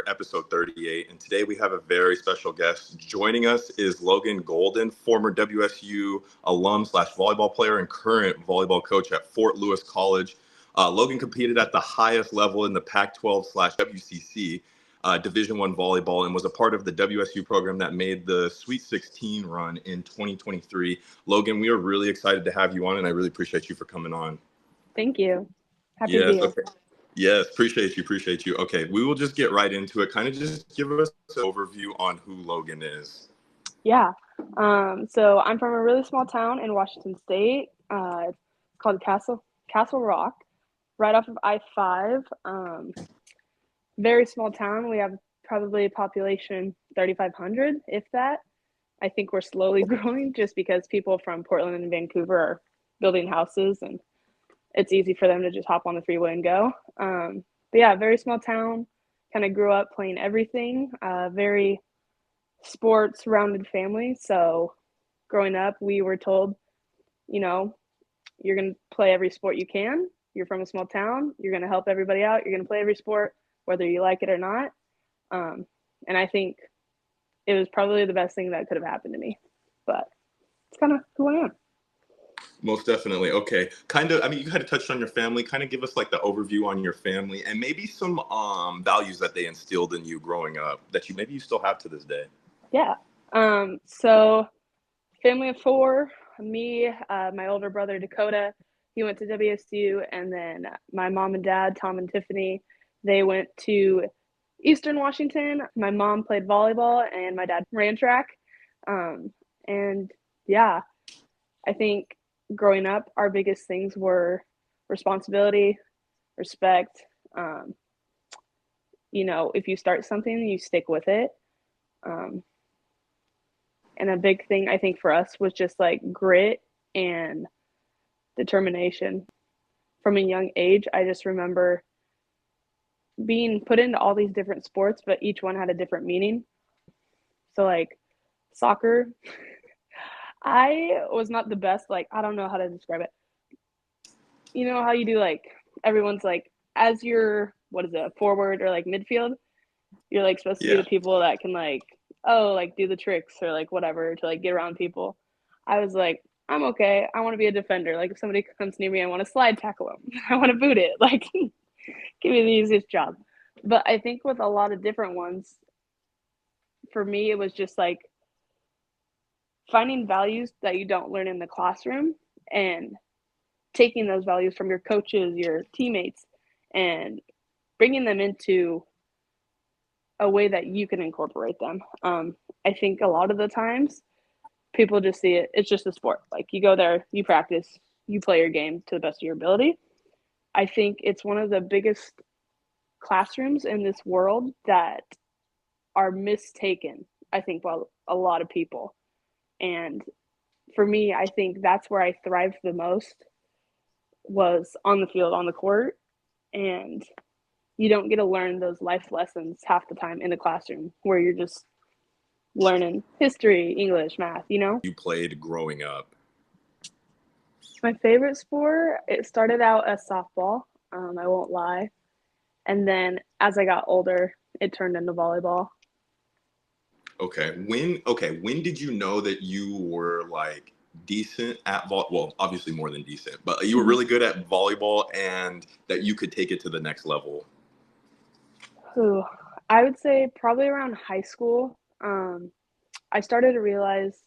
episode 38, and today we have a very special guest. Joining us is Logann Golden, former WSU alum slash volleyball player and current volleyball coach at Fort Lewis College. Logann competed at the highest level in the Pac-12 slash WCC Division I volleyball and was a part of the WSU program that made the Sweet 16 run in 2023. Logann, we are really excited to have you on, and I really appreciate you for coming on. Thank you. Happy to be here. Okay. Yes, appreciate you. Okay, we will just get right into it. Kind of just give us an overview on who Logann is. Yeah. So I'm from a really small town in Washington State. It's called Castle Rock, right off of I-5. Very small town. We have probably a population 3,500, if that. I think we're slowly growing just because people from Portland and Vancouver are building houses and it's easy for them to just hop on the freeway and go. But yeah, very small town, kind of grew up playing everything, very sports rounded family. So growing up, we were told, you know, you're going to play every sport you can. You're from a small town. You're going to help everybody out. You're going to play every sport, whether you like it or not. And I think it was probably the best thing that could have happened to me, but it's kind of who I am. Most definitely. Okay. You kind of touched on your family. Kind of give us like the overview on your family and maybe some values that they instilled in you growing up that you still have to this day. Yeah. So family of four, me, my older brother, Dakota, he went to WSU, and then my mom and dad, Tom and Tiffany, they went to Eastern Washington. My mom played volleyball and my dad ran track. And yeah, I think growing up, our biggest things were responsibility, respect. If you start something, you stick with it. And a big thing I think for us was just like grit and determination. From a young age, I just remember being put into all these different sports, but each one had a different meaning. So like soccer, I was not the best, I don't know how to describe it. You know how you do, everyone's as you're, a forward or midfield, you're supposed to be the people that can do the tricks or whatever to get around people. I was I'm okay. I want to be a defender. If somebody comes near me, I want to slide tackle them. I want to boot it. Give me the easiest job. But I think with a lot of different ones, for me, it was just finding values that you don't learn in the classroom and taking those values from your coaches, your teammates, and bringing them into a way that you can incorporate them. I think a lot of the times people just see it's just a sport. You go there, you practice, you play your game to the best of your ability. I think it's one of the biggest classrooms in this world that are mistaken, I think, by a lot of people. And for me, I think that's where I thrived the most was on the field, on the court. And you don't get to learn those life lessons half the time in the classroom where you're just learning history, English, math, You played growing up? My favorite sport, it started out as softball, I won't lie. And then as I got older, it turned into volleyball. Okay. When did you know that you were decent at well, obviously more than decent, but you were really good at volleyball and that you could take it to the next level? I would say probably around high school. I started to realize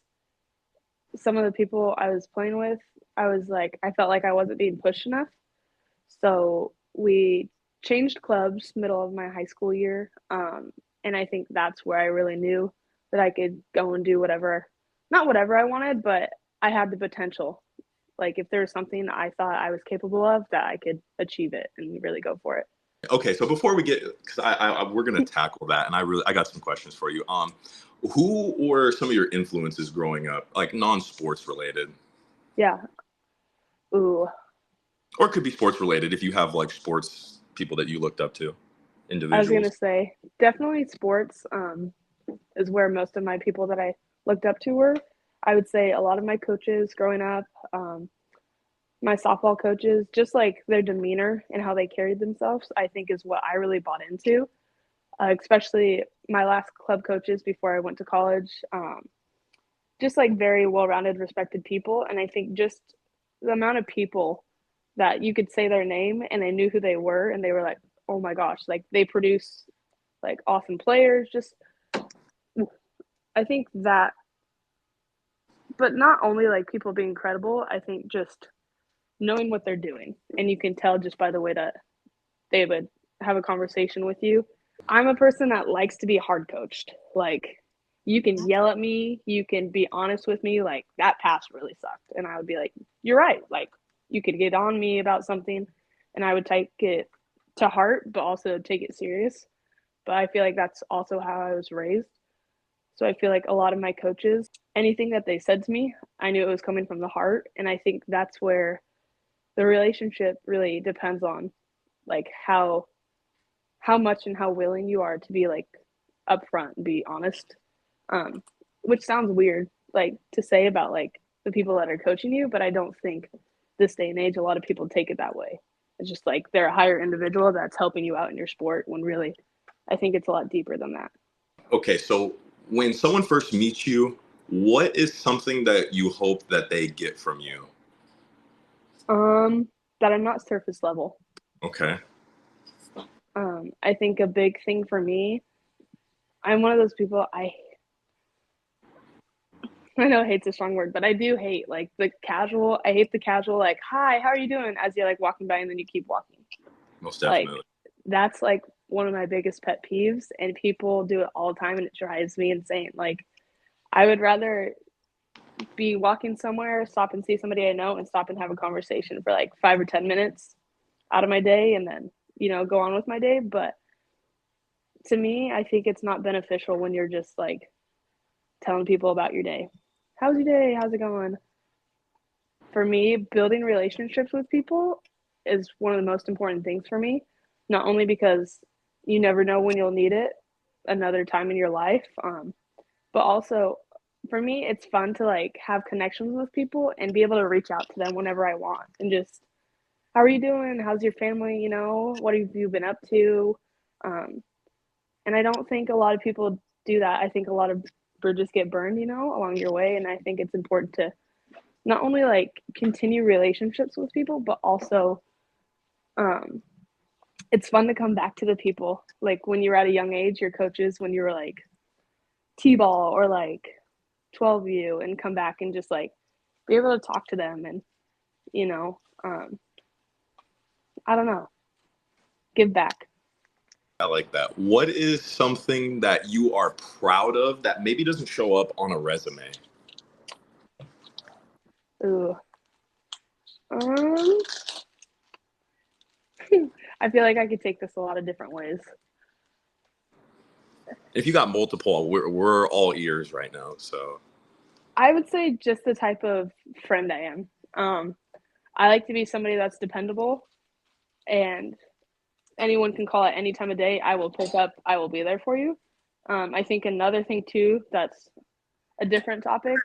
some of the people I was playing with, I felt like I wasn't being pushed enough. So we changed clubs middle of my high school year. And I think that's where I really knew that I could go and do not whatever I wanted, but I had the potential. If there was something I thought I was capable of, that I could achieve it and really go for it. Okay, so before we get, because we're gonna tackle that, and I got some questions for you. Who were some of your influences growing up, non-sports related? Yeah. Or it could be sports related if you have sports people that you looked up to, individuals. I was gonna say definitely sports is where most of my people that I looked up to were. I would say a lot of my coaches growing up, my softball coaches, just their demeanor and how they carried themselves, I think is what I really bought into. especially my last club coaches before I went to college. Just like very well-rounded, respected people. And I think just the amount of people that you could say their name and they knew who they were and they were like, oh my gosh, like they produce like awesome players. Just, I think that, but not only like people being credible, I think just knowing what they're doing. And you can tell just by the way that they would have a conversation with you. I'm a person that likes to be hard coached. Like, you can yell at me, you can be honest with me, like that pass really sucked. And I would be like, you're right. Like, you could get on me about something and I would take it to heart, but also take it serious. But I feel like that's also how I was raised. So I feel like a lot of my coaches, anything that they said to me, I knew it was coming from the heart. And I think that's where the relationship really depends on like how much and how willing you are to be like upfront and be honest. Which sounds weird like to say about like the people that are coaching you, but I don't think this day and age a lot of people take it that way. It's just like they're a higher individual that's helping you out in your sport when really I think it's a lot deeper than that. Okay, so when someone first meets you, what is something that you hope that they get from you? That I'm not surface level. Okay. I think a big thing for me, I'm one of those people I know hate's a strong word, but I do hate like the casual. I hate the casual like, "Hi, how are you doing?" as you're like walking by and then you keep walking. Most Like definitely. that's like one of my biggest pet peeves and people do it all the time and it drives me insane. Like I would rather be walking somewhere, stop and see somebody I know and stop and have a conversation for like 5 or 10 minutes out of my day and then, go on with my day, but to me, I think it's not beneficial when you're just like telling people about your day. How's your day? How's it going? For me, building relationships with people is one of the most important things for me, not only because you never know when you'll need it another time in your life, but also for me, it's fun to like have connections with people and be able to reach out to them whenever I want and just, how are you doing? How's your family? What have you been up to? Um, and I don't think a lot of people do that. I think a lot of bridges get burned, along your way. And I think it's important to not only like continue relationships with people, but also um, it's fun to come back to the people. Like when you're at a young age, your coaches, when you were like T-ball or like 12U and come back and just like be able to talk to them and, you know, um, I don't know, give back. I like that. What is something that you are proud of that maybe doesn't show up on a resume? Ooh. Um, I feel like I could take this a lot of different ways. If you got multiple, we're all ears right now. So I would say just the type of friend I am. I like to be somebody that's dependable and anyone can call at any time of day. I will pick up, I will be there for you. I think another thing too that's a different topic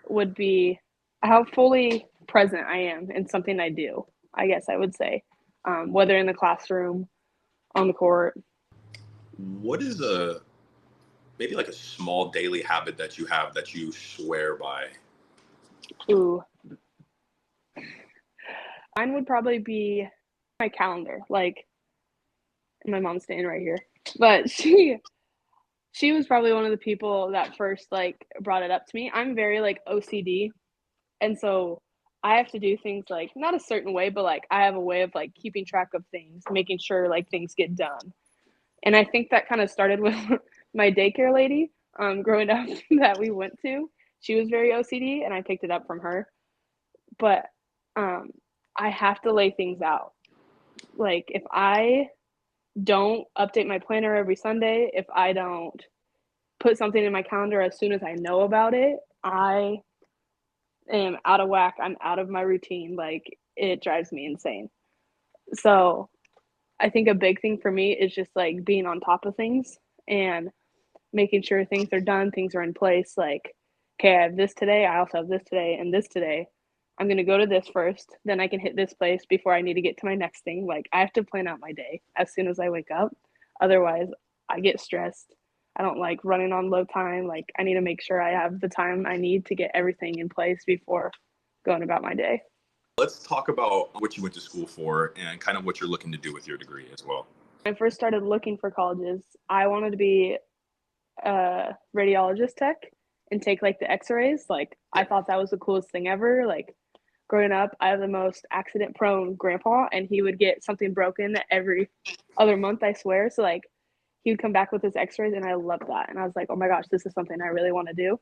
would be how fully present I am in something I do, I guess I would say, whether in the classroom, on the court. what is a maybe like a small daily habit that you have that you swear by? Ooh, mine would probably be my calendar. Like, my mom's staying right here, but she was probably one of the people that first like brought it up to me. I'm very like OCD, and so I have to do things like not a certain way, but like I have a way of like keeping track of things, making sure like things get done. And I think that kind of started with my daycare lady growing up that we went to. She was very OCD, and I picked it up from her. But um, I have to lay things out. Like if I don't update my planner every Sunday, if I don't put something in my calendar as soon as I know about it, I am out of whack. I'm out of my routine. Like it drives me insane. So I think a big thing for me is just like being on top of things and making sure things are done, things are in place. Like, okay, I have this today. I also have this today and this today. I'm going to go to this first. Then I can hit this place before I need to get to my next thing. Like, I have to plan out my day as soon as I wake up. Otherwise, I get stressed. I don't like running on low time. Like, I need to make sure I have the time I need to get everything in place before going about my day. Let's talk about what you went to school for and kind of what you're looking to do with your degree as well. When I first started looking for colleges, I wanted to be a radiologist tech and take like the x-rays. Like, I thought that was the coolest thing ever. Like, growing up, I have the most accident prone grandpa, and he would get something broken every other month, I swear. So like, he would come back with his x-rays, and I loved that. And I was like, oh my gosh, this is something I really want to do.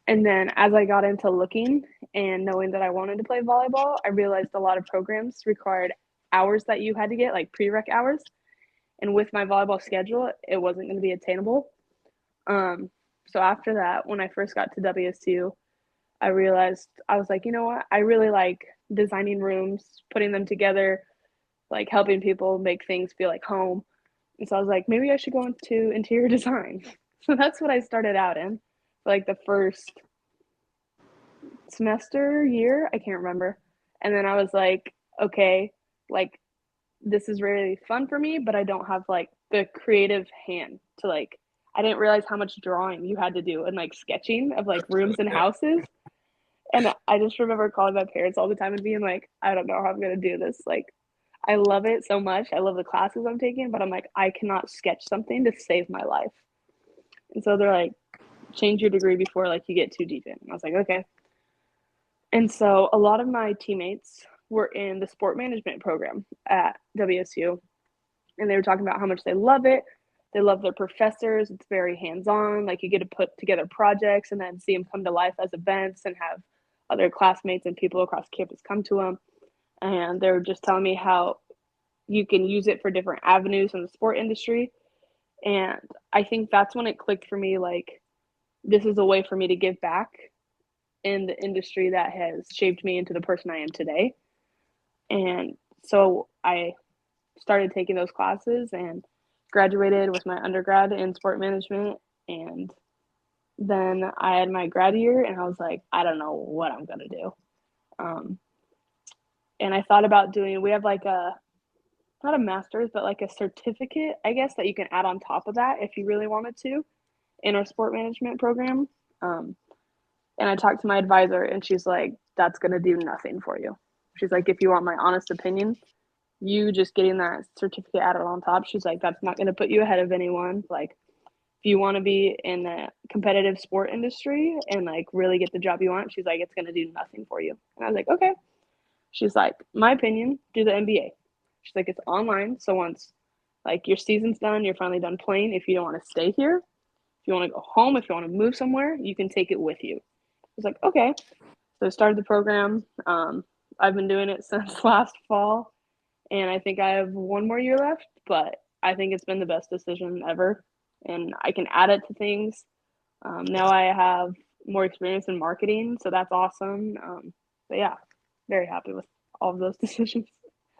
And then as I got into looking and knowing that I wanted to play volleyball, I realized a lot of programs required hours that you had to get, like prereq hours. And with my volleyball schedule, it wasn't going to be attainable. So after that, when I first got to WSU, I realized, I was like, you know what? I really like designing rooms, putting them together, like helping people make things feel like home. And so I was like, maybe I should go into interior design. So that's what I started out in, like the first semester, year, I can't remember. And then I was like, okay, like this is really fun for me, but I don't have like the creative hand to like, I didn't realize how much drawing you had to do and like sketching of like rooms and houses. And I just remember calling my parents all the time and being like, I don't know how I'm going to do this. Like, I love it so much. I love the classes I'm taking, but I'm like, I cannot sketch something to save my life. And so they're like, change your degree before like you get too deep in. And I was like, okay. And so a lot of my teammates were in the sport management program at WSU, and they were talking about how much they love it. They love their professors. It's very hands-on. Like, you get to put together projects and then see them come to life as events and have other classmates and people across campus come to them. And they were just telling me how you can use it for different avenues in the sport industry. And I think that's when it clicked for me, like, this is a way for me to give back in the industry that has shaped me into the person I am today. And so I started taking those classes and graduated with my undergrad in sport management. And then I had my grad year, and I was like, I don't know what I'm going to do. And I thought about doing, we have like not a master's, but like a certificate, I guess, that you can add on top of that if you really wanted to in our sport management program. And I talked to my advisor, and she's like, that's going to do nothing for you. She's like, if you want my honest opinion, you just getting that certificate added on top, she's like, that's not going to put you ahead of anyone. Like, if you want to be in the competitive sport industry and like really get the job you want, she's like, it's going to do nothing for you. And I was like, okay. She's like, my opinion, do the MBA. She's like, it's online. So once like your season's done, you're finally done playing. If you don't want to stay here, if you want to go home, if you want to move somewhere, you can take it with you. I was like, okay. So I started the program. I've been doing it since last fall, and I think I have one more year left, but I think it's been the best decision ever. And I can add it to things. Now I have more experience in marketing, so that's awesome. But yeah, very happy with all of those decisions.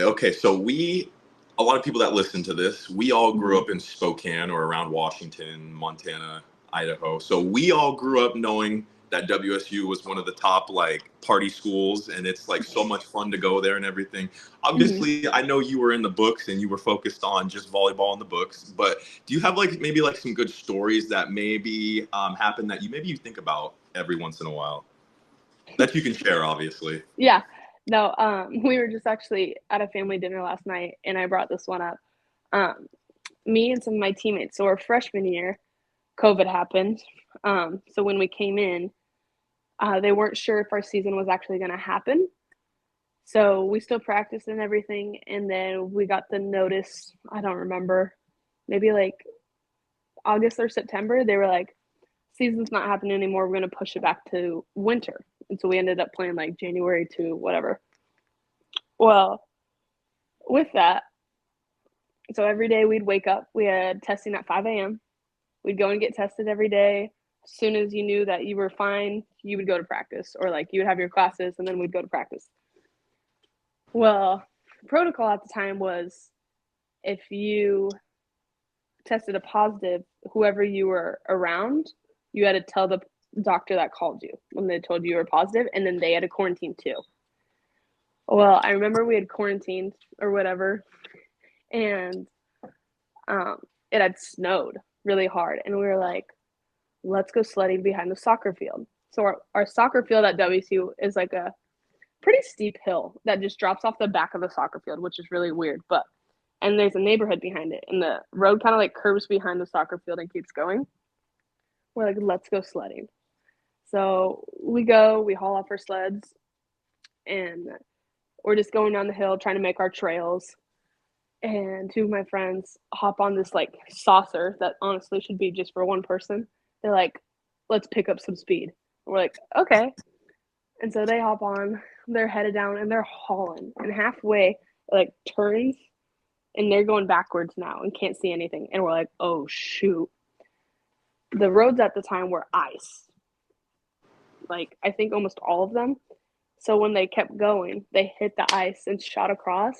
Okay, so a lot of people that listen to this, we all grew up in Spokane or around Washington, Montana, Idaho. So we all grew up knowing that WSU was one of the top like party schools, and it's like so much fun to go there and everything. Obviously, I know you were in the books and you were focused on just volleyball in the books, but do you have like maybe like some good stories that maybe happen that you think about every once in a while that you can share, obviously? Yeah. No, we were just actually at a family dinner last night, and I brought this one up. Me and some of my teammates, so our freshman year, COVID happened. So when we came in, they weren't sure if our season was actually going to happen. So we still practiced and everything. And then we got the notice, I don't remember, maybe like August or September. They were like, season's not happening anymore. We're going to push it back to winter. And so we ended up playing like January to whatever. Well, with that, so every day we'd wake up, we had testing at 5 a.m. We'd go and get tested every day. As soon as you knew that you were fine, you would go to practice, or like you would have your classes and then we'd go to practice. Well, protocol at the time was if you tested a positive, whoever you were around, you had to tell the doctor that called you when they told you were positive, and then they had to quarantine too. Well, I remember we had quarantined or whatever, and it had snowed really hard, and we were like, let's go sledding behind the soccer field. So our soccer field at WSU is like a pretty steep hill that just drops off the back of the soccer field, which is really weird. But and there's a neighborhood behind it, and the road kind of like curves behind the soccer field and keeps going. We're like, let's go sledding. So we haul off our sleds, and we're just going down the hill trying to make our trails. And two of my friends hop on this like saucer that honestly should be just for one person. They're like, let's pick up some speed. And we're like, okay. And so they hop on, they're headed down, and they're hauling. And halfway, it like turns, and they're going backwards now and can't see anything. And we're like, oh shoot. The roads at the time were ice. Like, I think almost all of them. So when they kept going, they hit the ice and shot across.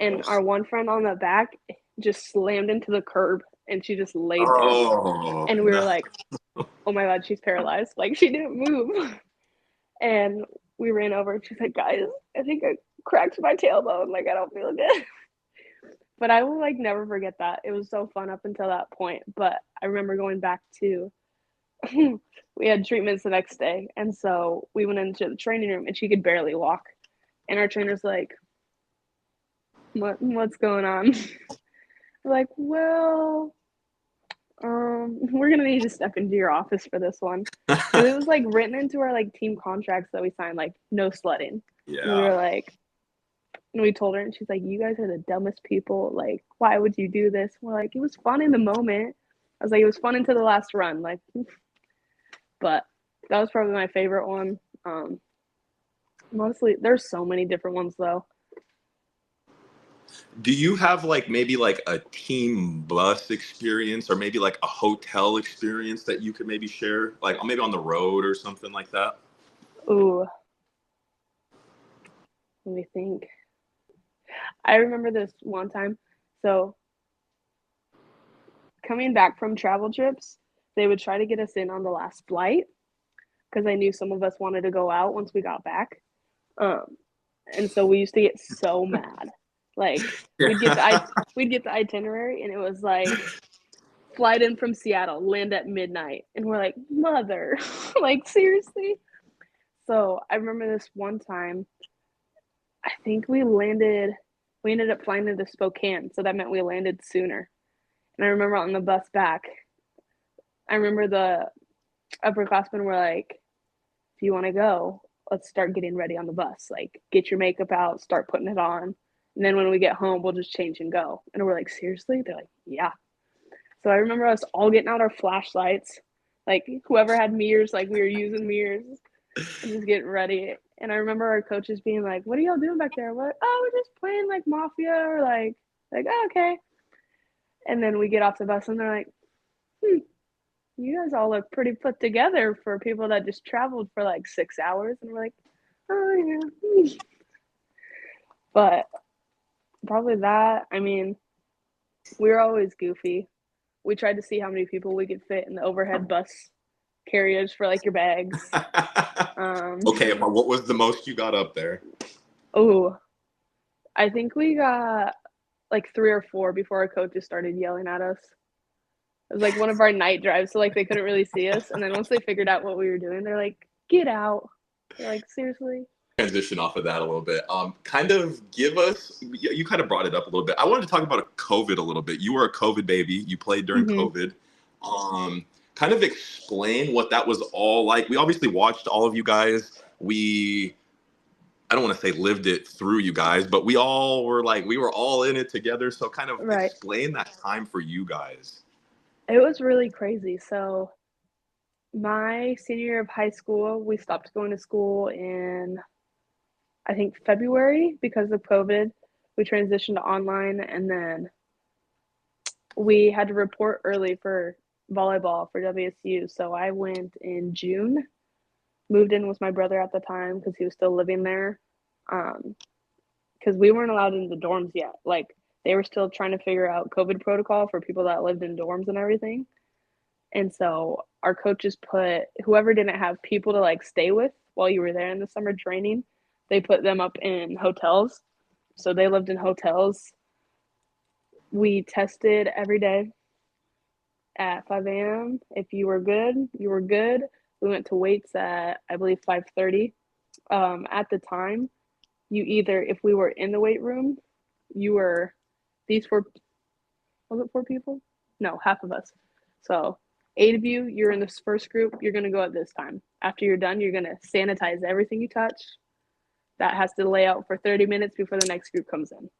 And our one friend on the back just slammed into the curb, and she just laid there. And we were like, oh my God, she's paralyzed. Like, she didn't move. And we ran over, and she's like, guys, I think I cracked my tailbone. Like, I don't feel good. But I will like never forget that. It was so fun up until that point. But I remember going back to we had treatments the next day, and so we went into the training room, and she could barely walk. And our trainer's like, what's going on? We're like, well, we're gonna need to step into your office for this one. Because it was like written into our like team contracts that we signed, like no sledding. Yeah. And we were like, and we told her, and she's like, you guys are the dumbest people. Like, why would you do this? We're like, it was fun in the moment. I was like, it was fun until the last run. Like, but that was probably my favorite one. Mostly, there's so many different ones though. Do you have like maybe like a team bus experience or maybe like a hotel experience that you could maybe share, like maybe on the road or something like that? Ooh, let me think. I remember this one time. So coming back from travel trips, they would try to get us in on the last flight because I knew some of us wanted to go out once we got back. And so we used to get so mad. Like we'd get the itinerary, and it was like flight in from Seattle, land at midnight, and we're like, mother, like seriously. So I remember this one time. I think we ended up flying into Spokane, so that meant we landed sooner. And I remember on the bus back, I remember the upperclassmen were like, if you want to go, let's start getting ready on the bus. Like, get your makeup out, start putting it on. And then when we get home, we'll just change and go. And we're like, seriously? They're like, yeah. So I remember us all getting out our flashlights. Like, whoever had mirrors, like, we were using mirrors and just getting ready. And I remember our coaches being like, what are y'all doing back there? We're like, oh, we're just playing, like, Mafia or, like oh, okay. And then we get off the bus, and they're like, you guys all look pretty put together for people that just traveled for, like, 6 hours. And we're like, oh, yeah. But probably that. I mean, we were always goofy. We tried to see how many people we could fit in the overhead bus carriers for, like, your bags. Okay, but what was the most you got up there? Oh, I think we got like 3 or 4 before our coaches started yelling at us. It was like one of our night drives, so like they couldn't really see us. And then once they figured out what we were doing, they're like, get out. They're like, seriously? Transition off of that a little bit. Kind of give us, you kind of brought it up a little bit. I wanted to talk about COVID a little bit. You were a COVID baby. You played during COVID. Kind of explain what that was all like. We obviously watched all of you guys. I don't want to say lived it through you guys, but we all were like, we were all in it together. So kind of explain that time for you guys. It was really crazy. So my senior year of high school, we stopped going to school in, I think, February because of COVID. We transitioned to online, and then we had to report early for volleyball for WSU. So I went in June, moved in with my brother at the time because he was still living there. Because we weren't allowed in the dorms yet. Like, they were still trying to figure out COVID protocol for people that lived in dorms and everything. And so our coaches put whoever didn't have people to like stay with while you were there in the summer training, they put them up in hotels. So they lived in hotels We tested every day at 5 a.m. If you were good, you were good. We went to weights at, I believe, 5:30. At the time, you either, if we were in the weight room, you were, these four, was it 4 people? No, half of us. So 8 of you, you're in this first group, you're going to go at this time. After you're done, you're going to sanitize everything you touch. That has to lay out for 30 minutes before the next group comes in.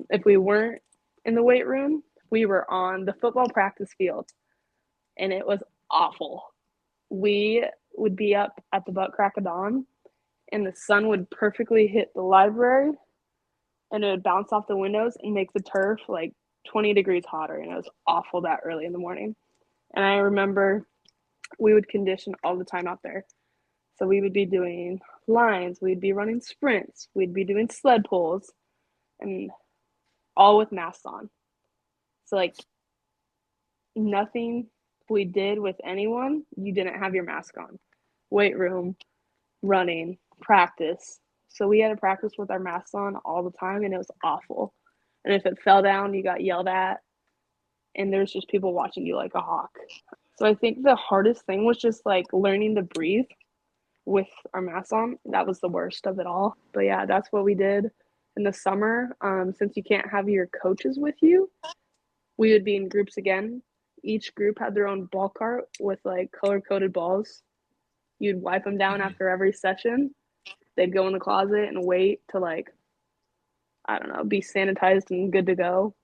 If we weren't in the weight room, we were on the football practice field, and it was awful. We would be up at the butt crack of dawn, and the sun would perfectly hit the library, and it would bounce off the windows and make the turf like 20 degrees hotter, and it was awful that early in the morning. And I remember we would condition all the time out there. So we would be doing lines, we'd be running sprints, we'd be doing sled pulls, and all with masks on. So like nothing we did with anyone, you didn't have your mask on. Weight room, running, practice. So we had to practice with our masks on all the time, and it was awful. And if it fell down, you got yelled at, and there's just people watching you like a hawk. So I think the hardest thing was just like learning to breathe with our masks on. That was the worst of it all. But yeah, that's what we did in the summer. Since you can't have your coaches with you, we would be in groups again. Each group had their own ball cart with like color-coded balls. You'd wipe them down after every session. They'd go in the closet and wait to like, I don't know, be sanitized and good to go.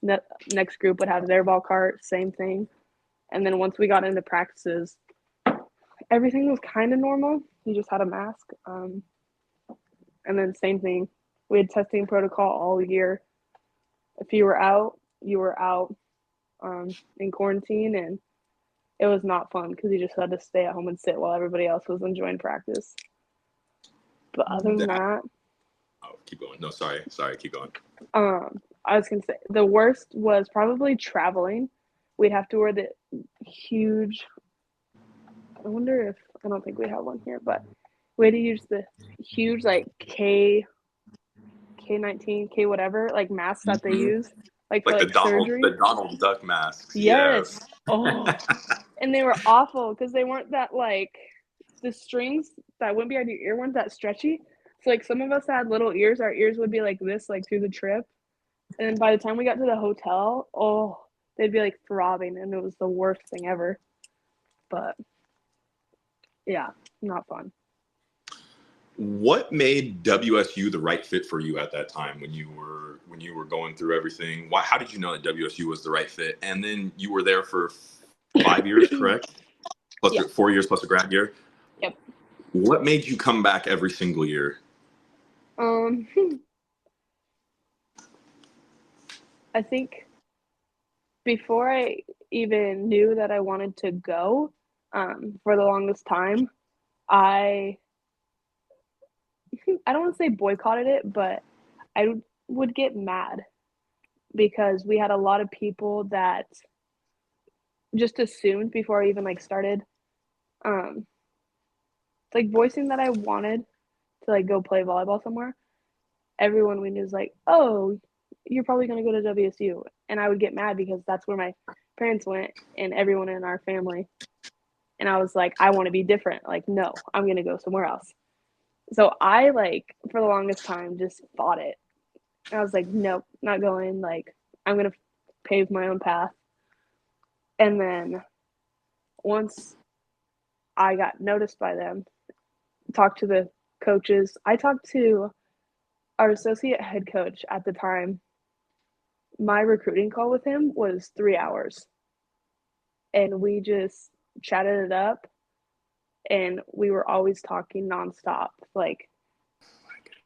Next group would have their ball cart, same thing. And then once we got into practices, everything was kind of normal. You just had a mask. And then same thing. We had testing protocol all year. If you were out, you were out in quarantine, and it was not fun because you just had to stay at home and sit while everybody else was enjoying practice. But other than that, oh, keep going. No, sorry, keep going. I was gonna say the worst was probably traveling. We'd have to wear the huge. I wonder if I don't think we have one here, but we had to use the huge like K19, K whatever, like masks that they use, like for like surgery. The Donald Duck masks. Yes. Oh, and they were awful because they weren't that like the strings that went behind your ear weren't that stretchy. So like some of us had little ears. Our ears would be like this, like through the trip. And then by the time we got to the hotel, oh, they'd be like throbbing, and it was the worst thing ever. But yeah, not fun. What made WSU the right fit for you at that time when you were going through everything? How did you know that WSU was the right fit? And then you were there for 5 years, correct? Plus Yeah. 4 years plus a grad year. Yep. What made you come back every single year? I think before I even knew that I wanted to go, for the longest time, I don't want to say boycotted it, but I would get mad because we had a lot of people that just assumed before I even like started, like voicing that I wanted to like go play volleyball somewhere. Everyone we knew was like, "Oh, you're probably gonna go to WSU," and I would get mad because that's where my parents went and everyone in our family. And I was like, I want to be different. Like, no, I'm gonna go somewhere else. So I like for the longest time just fought it. I was like, nope, not going. Like, I'm gonna pave my own path. And then once I got noticed by them, talked to the coaches. I talked to our associate head coach at the time. My recruiting call with him was 3 hours. And we just chatted it up, and we were always talking nonstop. Like,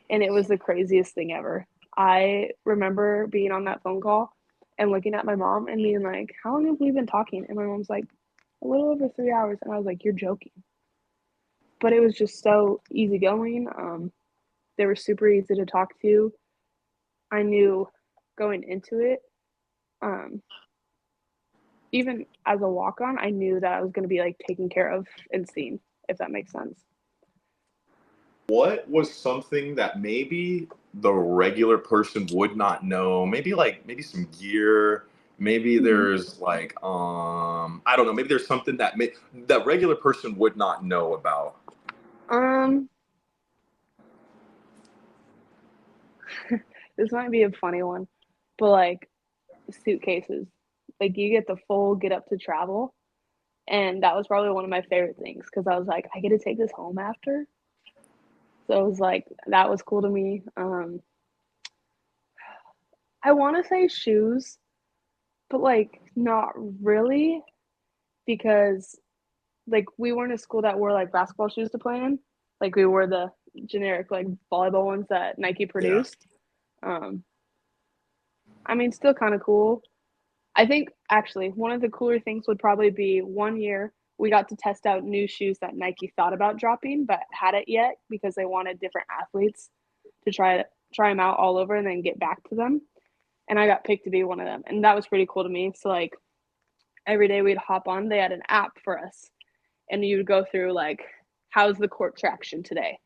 and it was the craziest thing ever. I remember being on that phone call and looking at my mom and being like, how long have we been talking? And my mom's like, a little over 3 hours. And I was like, you're joking. But it was just so easygoing. They were super easy to talk to. I knew going into it, even as a walk-on, I knew that I was going to be like taken care of and seen, if that makes sense. What was something that maybe the regular person would not know? Maybe some gear. Maybe Mhm. there's like I don't know. Maybe there's something that regular person would not know about. Um, this might be a funny one, but like suitcases, like you get the full get up to travel, and that was probably one of my favorite things because I was like, I get to take this home after. So it was like that was cool to me. I want to say shoes, but like not really because like we weren't a school that wore like basketball shoes to play in. Like we wore the generic like volleyball ones that Nike Yeah. produced. Um, I mean, still kind of cool. I think actually one of the cooler things would probably be one year we got to test out new shoes that Nike thought about dropping but hadn't yet because they wanted different athletes to try them out all over and then get back to them. And I got picked to be one of them, and that was pretty cool to me. So like every day we'd hop on, they had an app for us, and you would go through like, how's the court traction today?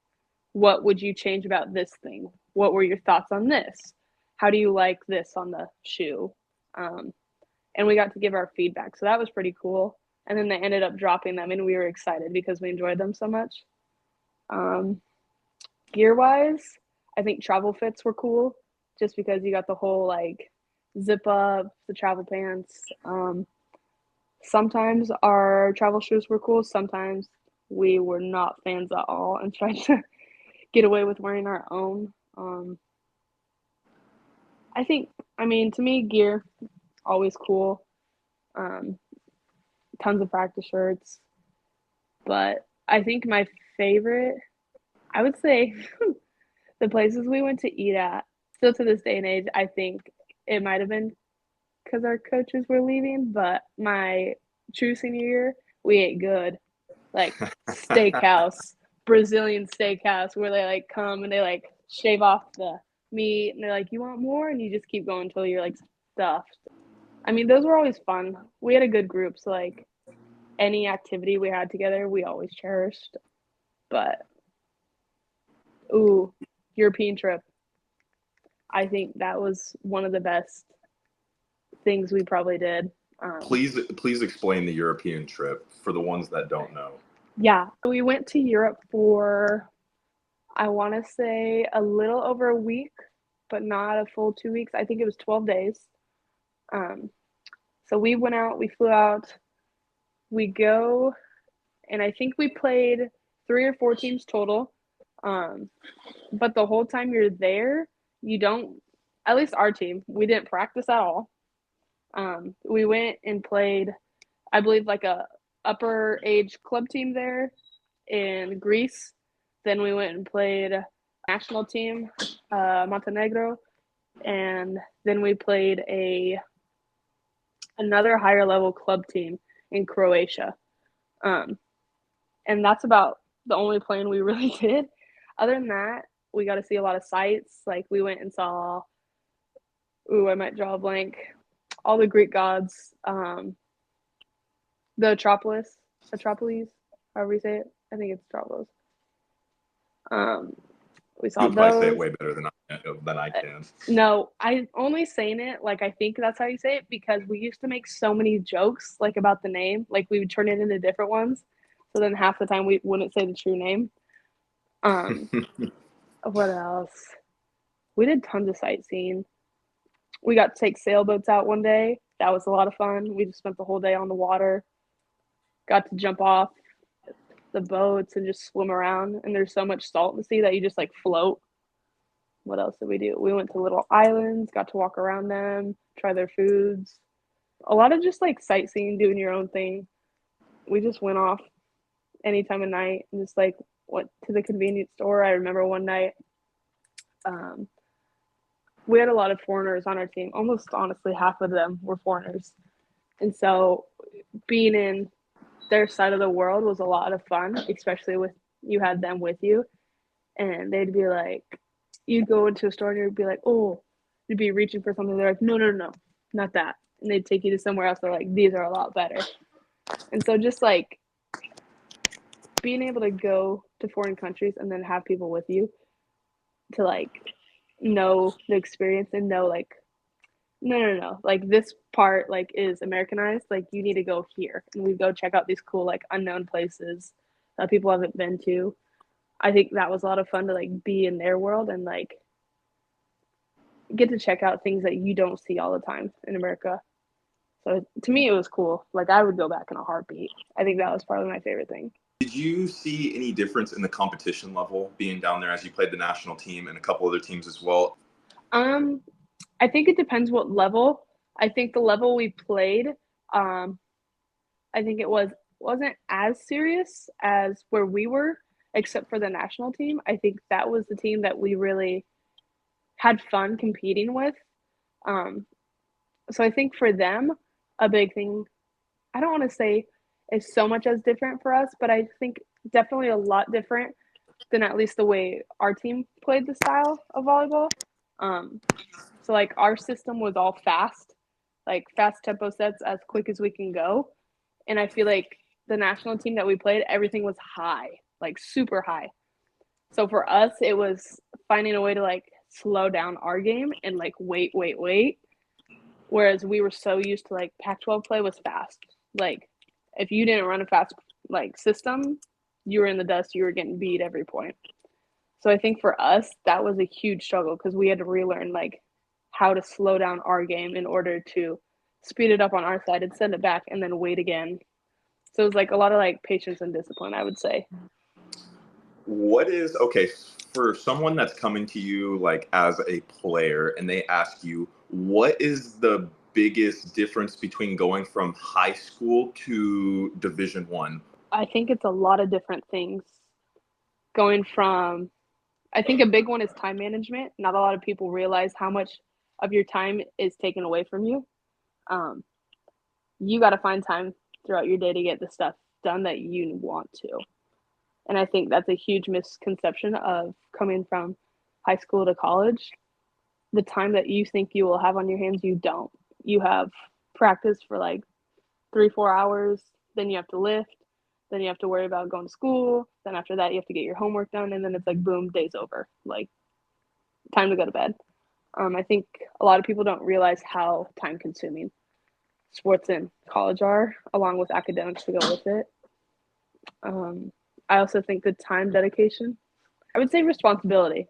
What would you change about this thing? What were your thoughts on this? How do you like this on the shoe? Um, and we got to give our feedback. So that was pretty cool. And then they ended up dropping them, and we were excited because we enjoyed them so much. Um, Gear wise, I think travel fits were cool just because you got the whole like zip up, the travel pants. Sometimes our travel shoes were cool. Sometimes we were not fans at all and tried to get away with wearing our own. I think, I mean, to me, gear always cool. Um, Tons of practice shirts, but I think my favorite, I would say, the places we went to eat at. Still to this day and age, I think it might have been because our coaches were leaving, but my true senior year, we ate good. Like steakhouse, Brazilian steakhouse, where they like come and they like shave off the meat and they're like, you want more? And you just keep going until you're like stuffed. I mean, those were always fun. We had a good group, so like any activity we had together, we always cherished. But ooh, European trip. I think that was one of the best things we probably did. Please explain the European trip for the ones that don't know. Yeah, we went to Europe for, I want to say, a little over a week, but not a full 2 weeks. I think it was 12 days. Um, so we went out, we flew out, we go, and I think we played 3 or 4 teams total. Um, but the whole time you're there, you don't, at least our team, we didn't practice at all. We went and played, I believe, like a upper age club team there in Greece. Then we went and played national team, Montenegro, and then we played another higher level club team in Croatia. Um, and that's about the only playing we really did. Other than that, we got to see a lot of sites. Like we went and saw, ooh, I might draw a blank, all the Greek gods, the Atropolis, however you say it. I think it's Atropolis. Um, we saw You'll probably say it those. way better than I can. No, I only saying it like I think that's how you say it because we used to make so many jokes like about the name. Like we would turn it into different ones. So then half the time we wouldn't say the true name. Um, what else? We did tons of sightseeing. We got to take sailboats out one day. That was a lot of fun. We just spent the whole day on the water. Got to jump off the boats and just swim around. And there's so much salt in the sea that you just like float. What else did we do? We went to little islands, got to walk around them, try their foods. A lot of just like sightseeing, doing your own thing. We just went off any time of night and just like went to the convenience store. I remember one night, um, we had a lot of foreigners on our team. Almost honestly, half of them were foreigners. And so being in their side of the world was a lot of fun, especially with you had them with you. And they'd be like, you'd go into a store and you'd be like, oh, you'd be reaching for something. They're like, no, no, no, not that. And they'd take you to somewhere else. They're like, these are a lot better. And so just like being able to go to foreign countries and then have people with you to like know the experience and know like no, like this part like is Americanized, like you need to go here, and we go check out these cool like unknown places that people haven't been to. I think that was a lot of fun to like be in their world and like get to check out things that you don't see all the time in America. So to me, it was cool. Like I would go back in a heartbeat. I think that was probably my favorite thing. Did you see any difference in the competition level being down there as you played the national team and a couple other teams as well? Um, I think it depends what level. I think the level we played, um, I think it wasn't as serious as where we were, except for the national team. I think that was the team that we really had fun competing with. Um, so I think for them, a big thing, I don't want to say is so much as different for us, but I think definitely a lot different than at least the way our team played the style of volleyball. Um, so like our system was all fast, like fast tempo sets as quick as we can go. And I feel like the national team that we played, everything was high, like super high. So for us, it was finding a way to like slow down our game and like wait. Whereas we were so used to like Pac-12 play was fast. Like if you didn't run a fast like system, you were in the dust. You were getting beat every point. So I think for us, that was a huge struggle because we had to relearn like how to slow down our game in order to speed it up on our side and send it back and then wait again. So it was like a lot of like patience and discipline, I would say. What is okay for someone that's coming to you like as a player and they ask you, what is the biggest difference between going from high school to Division One? I think it's a lot of different things going from, I think a big one is time management. Not a lot of people realize how much of your time is taken away from you. Um, you got to find time throughout your day to get the stuff done that you want to. And I think that's a huge misconception of coming from high school to college. The time that you think you will have on your hands, you don't. You have practice for like 3, 4 hours, then you have to lift, then you have to worry about going to school, then after that you have to get your homework done, and then it's like boom, day's over. Like time to go to bed. I think a lot of people don't realize how time consuming sports and college are, along with academics to go with it. Um, I also think the time dedication. I would say responsibility.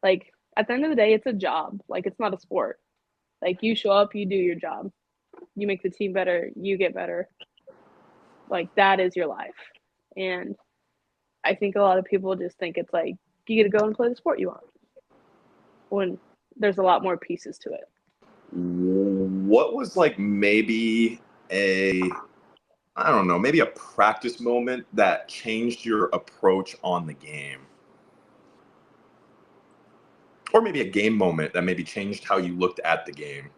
Like at the end of the day, it's a job. Like it's not a sport. Like you show up, you do your job, you make the team better, you get better. Like that is your life. And I think a lot of people just think it's like you get to go and play the sport you want when there's a lot more pieces to it. What was like maybe a, I don't know, maybe a practice moment that changed your approach on the game? Or maybe a game moment that maybe changed how you looked at the game?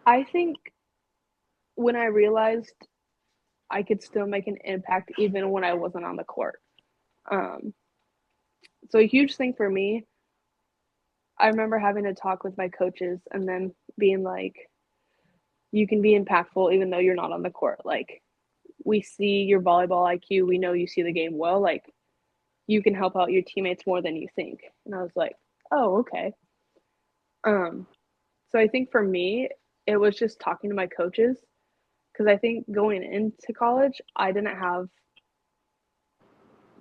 I think when I realized I could still make an impact even when I wasn't on the court. Um, so a huge thing for me, I remember having a talk with my coaches and then being like, you can be impactful even though you're not on the court. Like we see your volleyball IQ, we know you see the game well, like you can help out your teammates more than you think. And I was like, oh, okay. Um, so I think for me, it was just talking to my coaches because I think going into college, I didn't have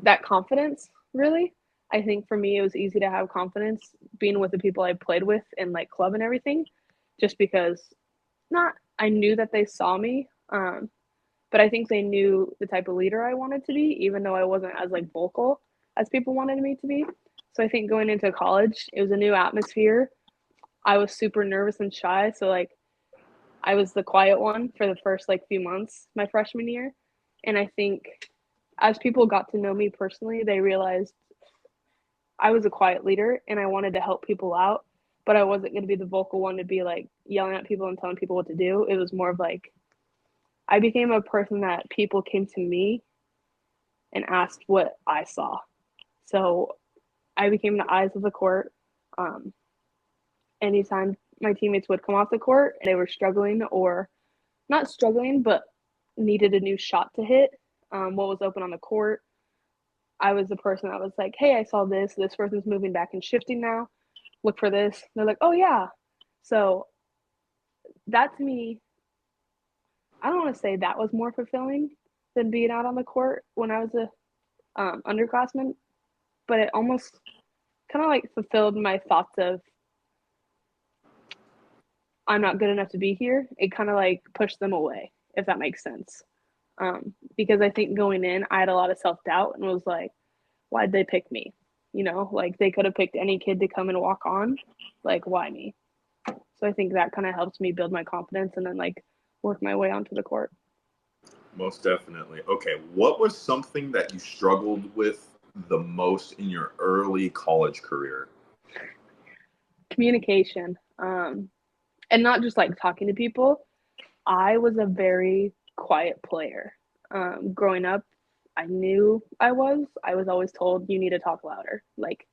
that confidence really. I think for me, it was easy to have confidence being with the people I played with in like club and everything, just because not I knew that they saw me, but I think they knew the type of leader I wanted to be, even though I wasn't as like vocal as people wanted me to be. So I think going into college, it was a new atmosphere. I was super nervous and shy, so like I was the quiet one for the first like few months my freshman year, and I think as people got to know me personally, they realized I was a quiet leader and I wanted to help people out, but I wasn't going to be the vocal one to be like yelling at people and telling people what to do. It was more of like I became a person that people came to me and asked what I saw. So I became the eyes of the court. Um, anytime my teammates would come off the court and they were struggling or not struggling, but needed a new shot to hit, what was open on the court, I was the person that was like, hey, I saw this. This person's moving back and shifting now. look for this. They're like, oh yeah. So that to me, I don't want to say that was more fulfilling than being out on the court when I was a underclassman, but it almost kind of like fulfilled my thoughts of I'm not good enough to be here. It kind of like pushed them away, if that makes sense. Because I think going in, I had a lot of self doubt and was like, why'd they pick me? You know, like they could have picked any kid to come and walk on. Like, why me? So I think that kind of helps me build my confidence and then like work my way onto the court. Most definitely. Okay, what was something that you struggled with the most in your early college career? Communication. And not just like talking to people. I was a very quiet player. Growing up, I knew I was. I was always told you need to talk louder. Like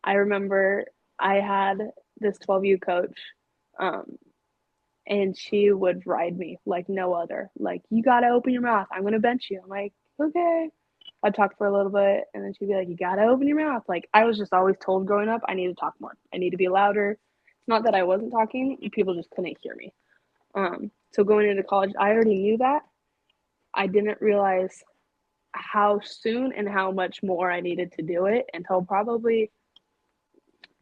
I remember I had this 12U coach, um, and she would ride me like no other. Like you gotta open your mouth. I'm gonna bench you. I'm like okay. I'd talk for a little bit, and then she'd be like, "You gotta open your mouth." Like I was just always told growing up, I need to talk more. I need to be louder. It's not that I wasn't talking; people just couldn't hear me. So going into college, I already knew that. I didn't realize how soon and how much more I needed to do it until probably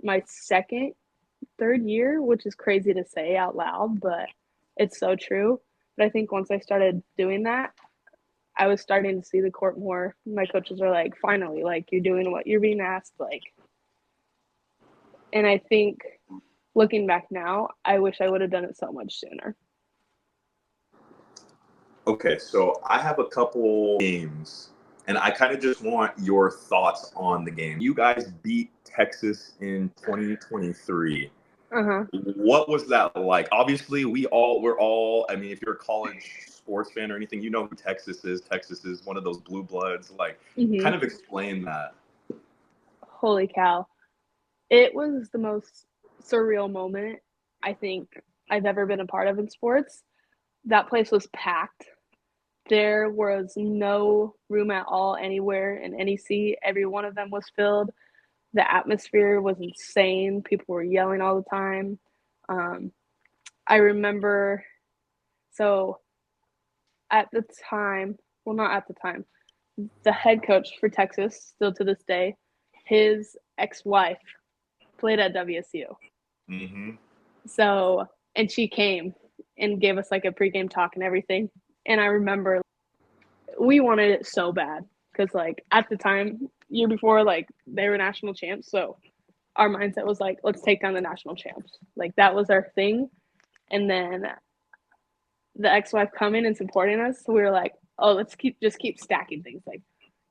my second, third year, which is crazy to say out loud, but it's so true. But I think once I started doing that, I was starting to see the court more. My coaches are like, finally, like you're doing what you're being asked, like. And I think looking back now, I wish I would have done it so much sooner. Okay, so I have a couple games, and I kind of just want your thoughts on the game. You guys beat Texas in 2023. Uh-huh. What was that like? Obviously, we're all, I mean, if you're a college sports fan or anything, you know who Texas is. Texas is one of those blue bloods. Like, kind Mm-hmm. of explain that. Holy cow. It was the most surreal moment I think I've ever been a part of in sports. That place was packed. There was no room at all anywhere in any seat. Every one of them was filled. The atmosphere was insane. People were yelling all the time. Um, I remember, so at the time, well, not at the time, the head coach for Texas, still to this day, his ex wife played at WSU. Mm-hmm. So, and she came and gave us like a pregame talk and everything. And I remember we wanted it so bad because, like, at the time, year before, like, they were national champs. So our mindset was like, let's take down the national champs. Like, that was our thing. And then the ex-wife coming and supporting us, so we were like, oh, let's keep stacking things, like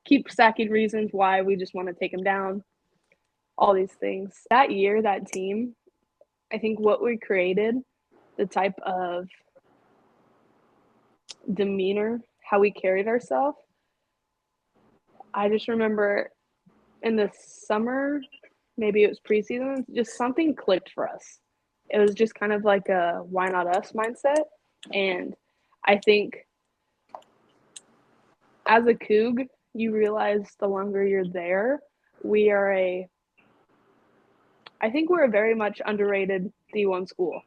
keep stacking reasons why we just want to take them down, all these things. That year, that team, I think what we created, the type of demeanor, how we carried ourselves, I just remember in the summer, maybe it was preseason, just something clicked for us. It was just kind of like a why not us mindset. And I think as a Coug, you realize the longer you're there, I think we're a very much underrated D1 school.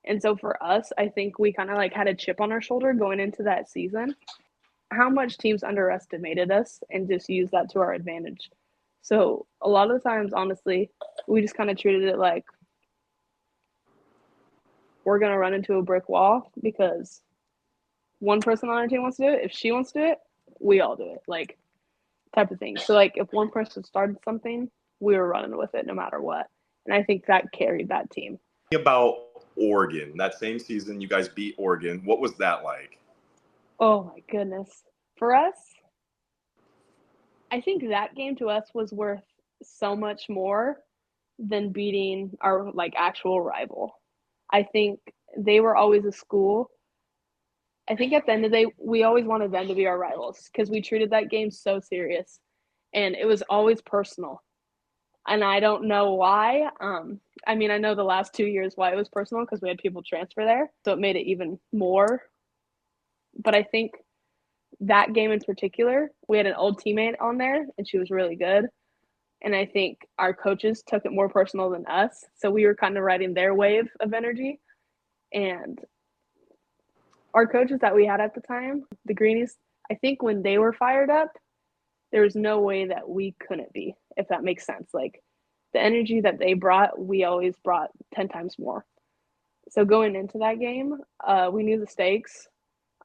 And so for us, I think we kind of like had a chip on our shoulder going into that season. How much teams underestimated us and just used that to our advantage. So a lot of the times, honestly, we just kind of treated it like we're going to run into a brick wall because one person on our team wants to do it. If she wants to do it, we all do it. Like, type of thing. So like if one person started something, we were running with it no matter what. And I think that carried that team. About Oregon, that same season, you guys beat Oregon. What was that like? Oh my goodness. For us, I think that game to us was worth so much more than beating our like actual rival. I think they were always a school. I think at the end of the day, we always wanted them to be our rivals because we treated that game so serious and it was always personal. And I don't know why. I mean, I know the last 2 years why it was personal because we had people transfer there, so it made it even more. But I think that game in particular, we had an old teammate on there, and she was really good. And I think our coaches took it more personal than us. So we were kind of riding their wave of energy. And our coaches that we had at the time, the Greenies, I think when they were fired up, there was no way that we couldn't be, if that makes sense. Like the energy that they brought, we always brought 10 times more. So going into that game, we knew the stakes.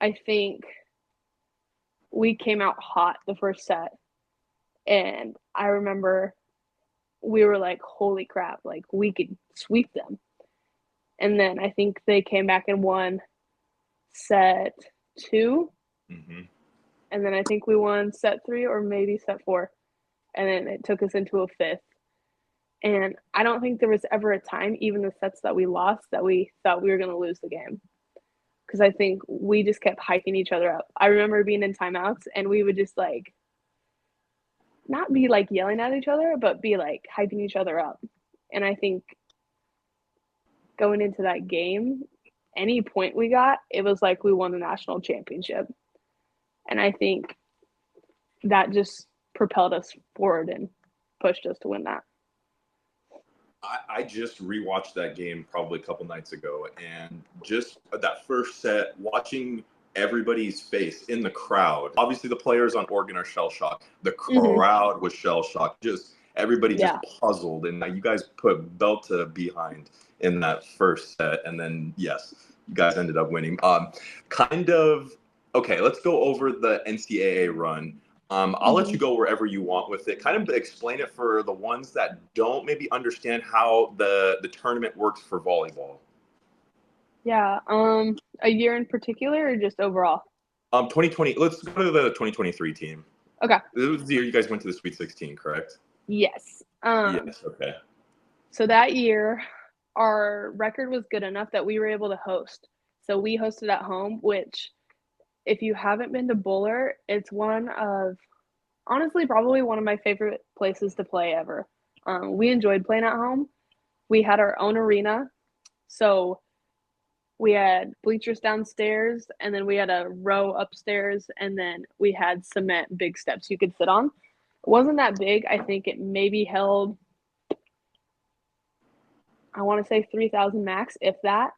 I think we came out hot the first set. And I remember we were like, holy crap, like we could sweep them. And then I think they came back and won set 2. Mm-hmm. And then I think we won set 3 or maybe set 4. And then it took us into a 5th. And I don't think there was ever a time, even the sets that we lost, that we thought we were going to lose the game. Because I think we just kept hyping each other up. I remember being in timeouts and we would just like, not be like yelling at each other, but be like hyping each other up. And I think going into that game, any point we got, it was like we won the national championship. And I think that just propelled us forward and pushed us to win that. I just rewatched that game probably a couple nights ago, and just that first set, watching everybody's face in the crowd. Obviously, the players on Oregon are shell shocked. The crowd was shell shocked. Just everybody just puzzled, and you guys put belt to behind in that first set, and then yes, you guys ended up winning. Okay. Let's go over the NCAA run. I'll let you go wherever you want with it. Kind of explain it for the ones that don't maybe understand how the tournament works for volleyball. Yeah. A year in particular or just overall? 2020. Let's go to the 2023 team. Okay. This was the year you guys went to the Sweet 16, correct? Yes. Yes. Okay. So that year, our record was good enough that we were able to host. So we hosted at home, which if you haven't been to Buller, it's honestly, probably one of my favorite places to play ever. We enjoyed playing at home. We had our own arena. So we had bleachers downstairs, and then we had a row upstairs, and then we had cement big steps you could sit on. It wasn't that big. I think it maybe held, I want to say 3,000 max, if that.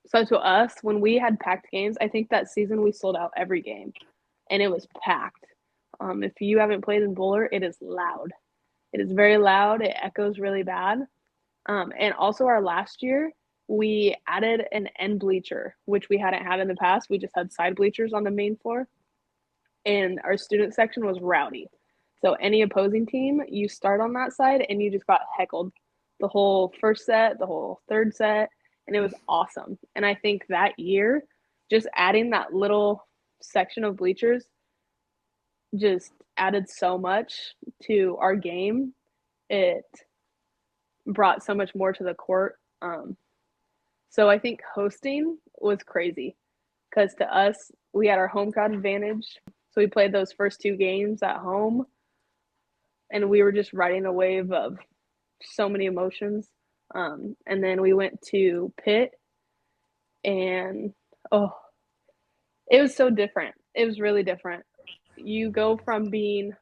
So to us, when we had packed games, I think that season we sold out every game, and it was packed. If you haven't played in Buller, it is loud. It is very loud. It echoes really bad. And also our last year, we added an end bleacher, which we hadn't had in the past. We just had side bleachers on the main floor. And our student section was rowdy. So any opposing team, you start on that side and you just got heckled the whole first set, the whole third set, and it was awesome. And I think that year, just adding that little section of bleachers just added so much to our game. It brought so much more to the court. So I think hosting was crazy because to us, we had our home crowd advantage. So we played those first 2 games at home, and we were just riding a wave of so many emotions. And then we went to Pitt, and it was so different. It was really different. You go from being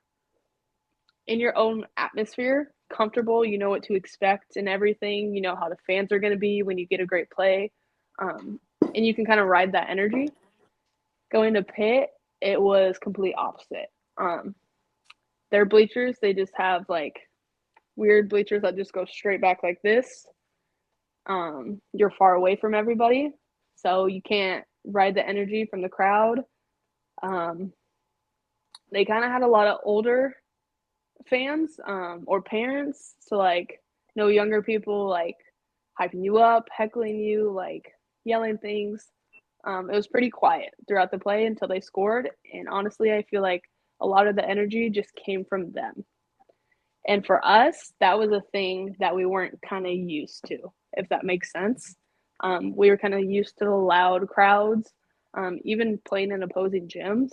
in your own atmosphere, comfortable, you know what to expect and everything, you know how the fans are going to be when you get a great play, and you can kind of ride that energy. Going to Pitt, it was complete opposite. Their bleachers, they just have like weird bleachers that just go straight back like this. You're far away from everybody, so you can't ride the energy from the crowd. They kind of had a lot of older fans or parents, so like no younger people like hyping you up, heckling you, like yelling things. It was pretty quiet throughout the play until they scored, and honestly I feel like a lot of the energy just came from them. And for us, that was a thing that we weren't kind of used to, if that makes sense. We were kind of used to the loud crowds. Even playing in opposing gyms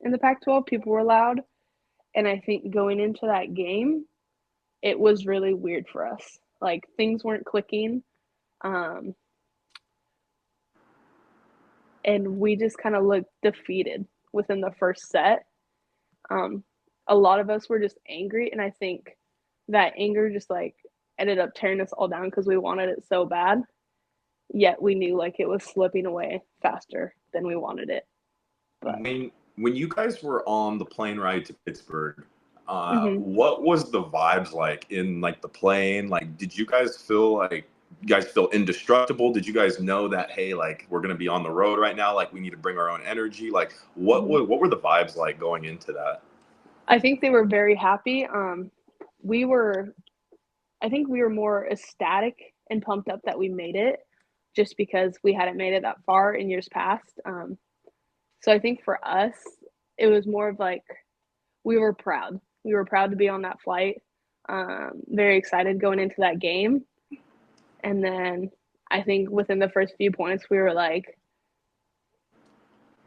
in the Pac-12, people were loud. And I think going into that game, it was really weird for us. Like things weren't clicking. And we just kind of looked defeated within the first set. a lot of us were just angry, and I think that anger just like ended up tearing us all down because we wanted it so bad. Yet we knew like it was slipping away faster than we wanted it. But When you guys were on the plane ride to Pittsburgh, mhm. what was the vibes like in like the plane? Like, did you guys feel like you guys feel indestructible? Did you guys know that, hey, like we're gonna be on the road right now, like we need to bring our own energy? Like, Mhm. what were the vibes like going into that? I think they were very happy. We were, I think we were more ecstatic and pumped up that we made it, just because we hadn't made it that far in years past. So I think for us, it was more of like we were proud. We were proud to be on that flight. Very excited going into that game. And then I think within the first few points, we were like,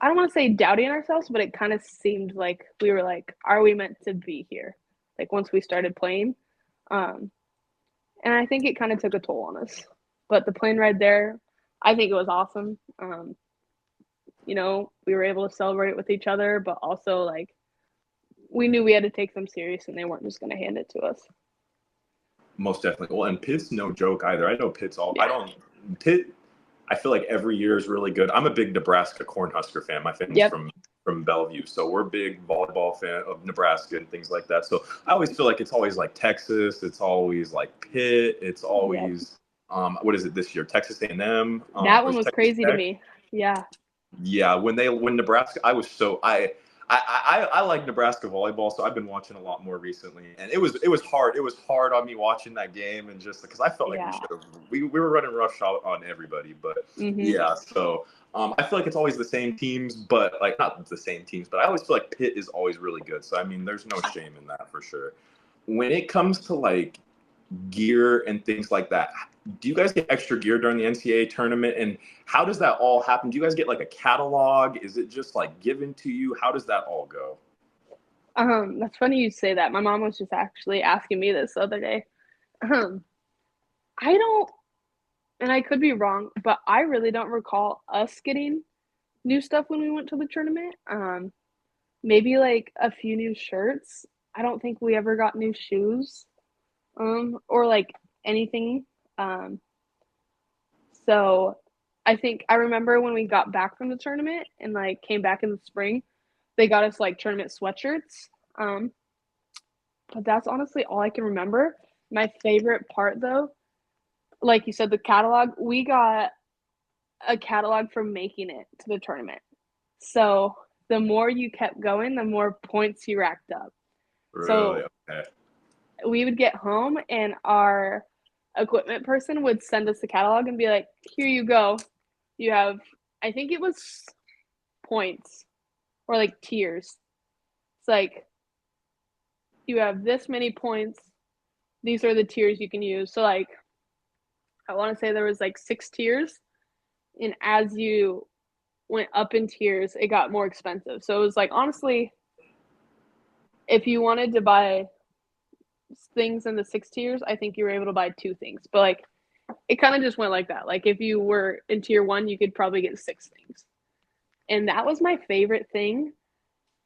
I don't want to say doubting ourselves, but it kind of seemed like we were like, are we meant to be here? Like once we started playing. Um, and I think it kind of took a toll on us. But the plane ride there, I think it was awesome. We were able to celebrate with each other, but also like we knew we had to take them serious and they weren't just going to hand it to us. Most definitely. Well, and Pitt's no joke either. I know Pitt's all. I Yeah. don't Pitt. I feel like every year is really good. I'm a big Nebraska Cornhusker fan. My family's Yep. from Bellevue, so we're big volleyball fan of Nebraska and things like that. So I always feel like it's always like Texas. It's always like Pitt. It's Yep. always what is it this year? Texas A&M. That Or one is was Texas crazy to Tech? me. Yeah. Yeah, when Nebraska, I was so I like Nebraska volleyball, so I've been watching a lot more recently, and it was hard. It was hard on me watching that game, and just because I felt like Yeah. we were running roughshod on everybody, but Mhm. yeah. So I feel like it's always the same teams, but like not the same teams, but I always feel like Pitt is always really good. So I mean, there's no shame in that for sure. When it comes to like gear and things like that, do you guys get extra gear during the NCAA tournament? And how does that all happen? Do you guys get like a catalog? Is it just like given to you? How does that all go? That's funny you say that. My mom was just actually asking me this the other day. Um, I don't, and I could be wrong, but I really don't recall us getting new stuff when we went to the tournament. Maybe like a few new shirts. I don't think we ever got new shoes, or like anything. Um, so I think I remember when we got back from the tournament and like came back in the spring, they got us like tournament sweatshirts. Um, but that's honestly all I can remember. My favorite part though, like you said, the catalog, we got a catalog for making it to the tournament. So the more you kept going, the more points you racked up. Really? So Okay. we would get home and our equipment person would send us the catalog and be like, here you go. You have, I think it was points or like tiers. It's like, you have this many points. These are the tiers you can use. So, like, I want to say there was like 6 tiers. And as you went up in tiers, it got more expensive. So it was like, honestly, if you wanted to buy things in the 6 tiers, I think you were able to buy 2 things. But like, it kind of just went like that. Like, if you were in tier one, you could probably get 6 things. And that was my favorite thing.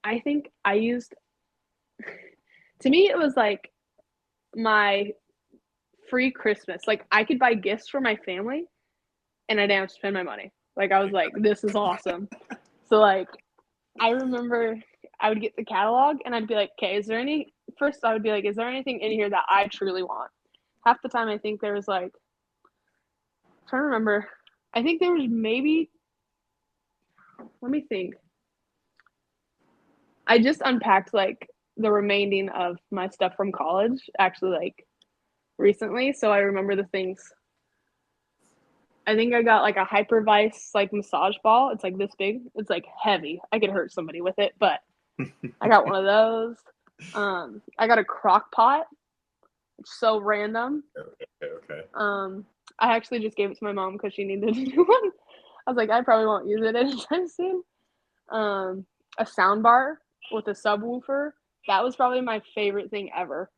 I think I used, to me, it was like my free Christmas. Like, I could buy gifts for my family and I didn't have to spend my money. Like, I was like, this is awesome. So, like, I remember I would get the catalog and I'd be like, okay, is there any, first I would be like, is there anything in here that I truly want? Half the time I think there was like, I'm trying to remember, I think there was maybe, let me think. I just unpacked like the remaining of my stuff from college, actually, like recently. So I remember the things. I think I got like a Hypervice like massage ball. It's like this big. It's like heavy. I could hurt somebody with it, but I got one of those. I got a crock pot. It's so random. Okay. Okay. I actually just gave it to my mom because she needed a new one. I was like, I probably won't use it anytime soon. A sound bar with a subwoofer. That was probably my favorite thing ever.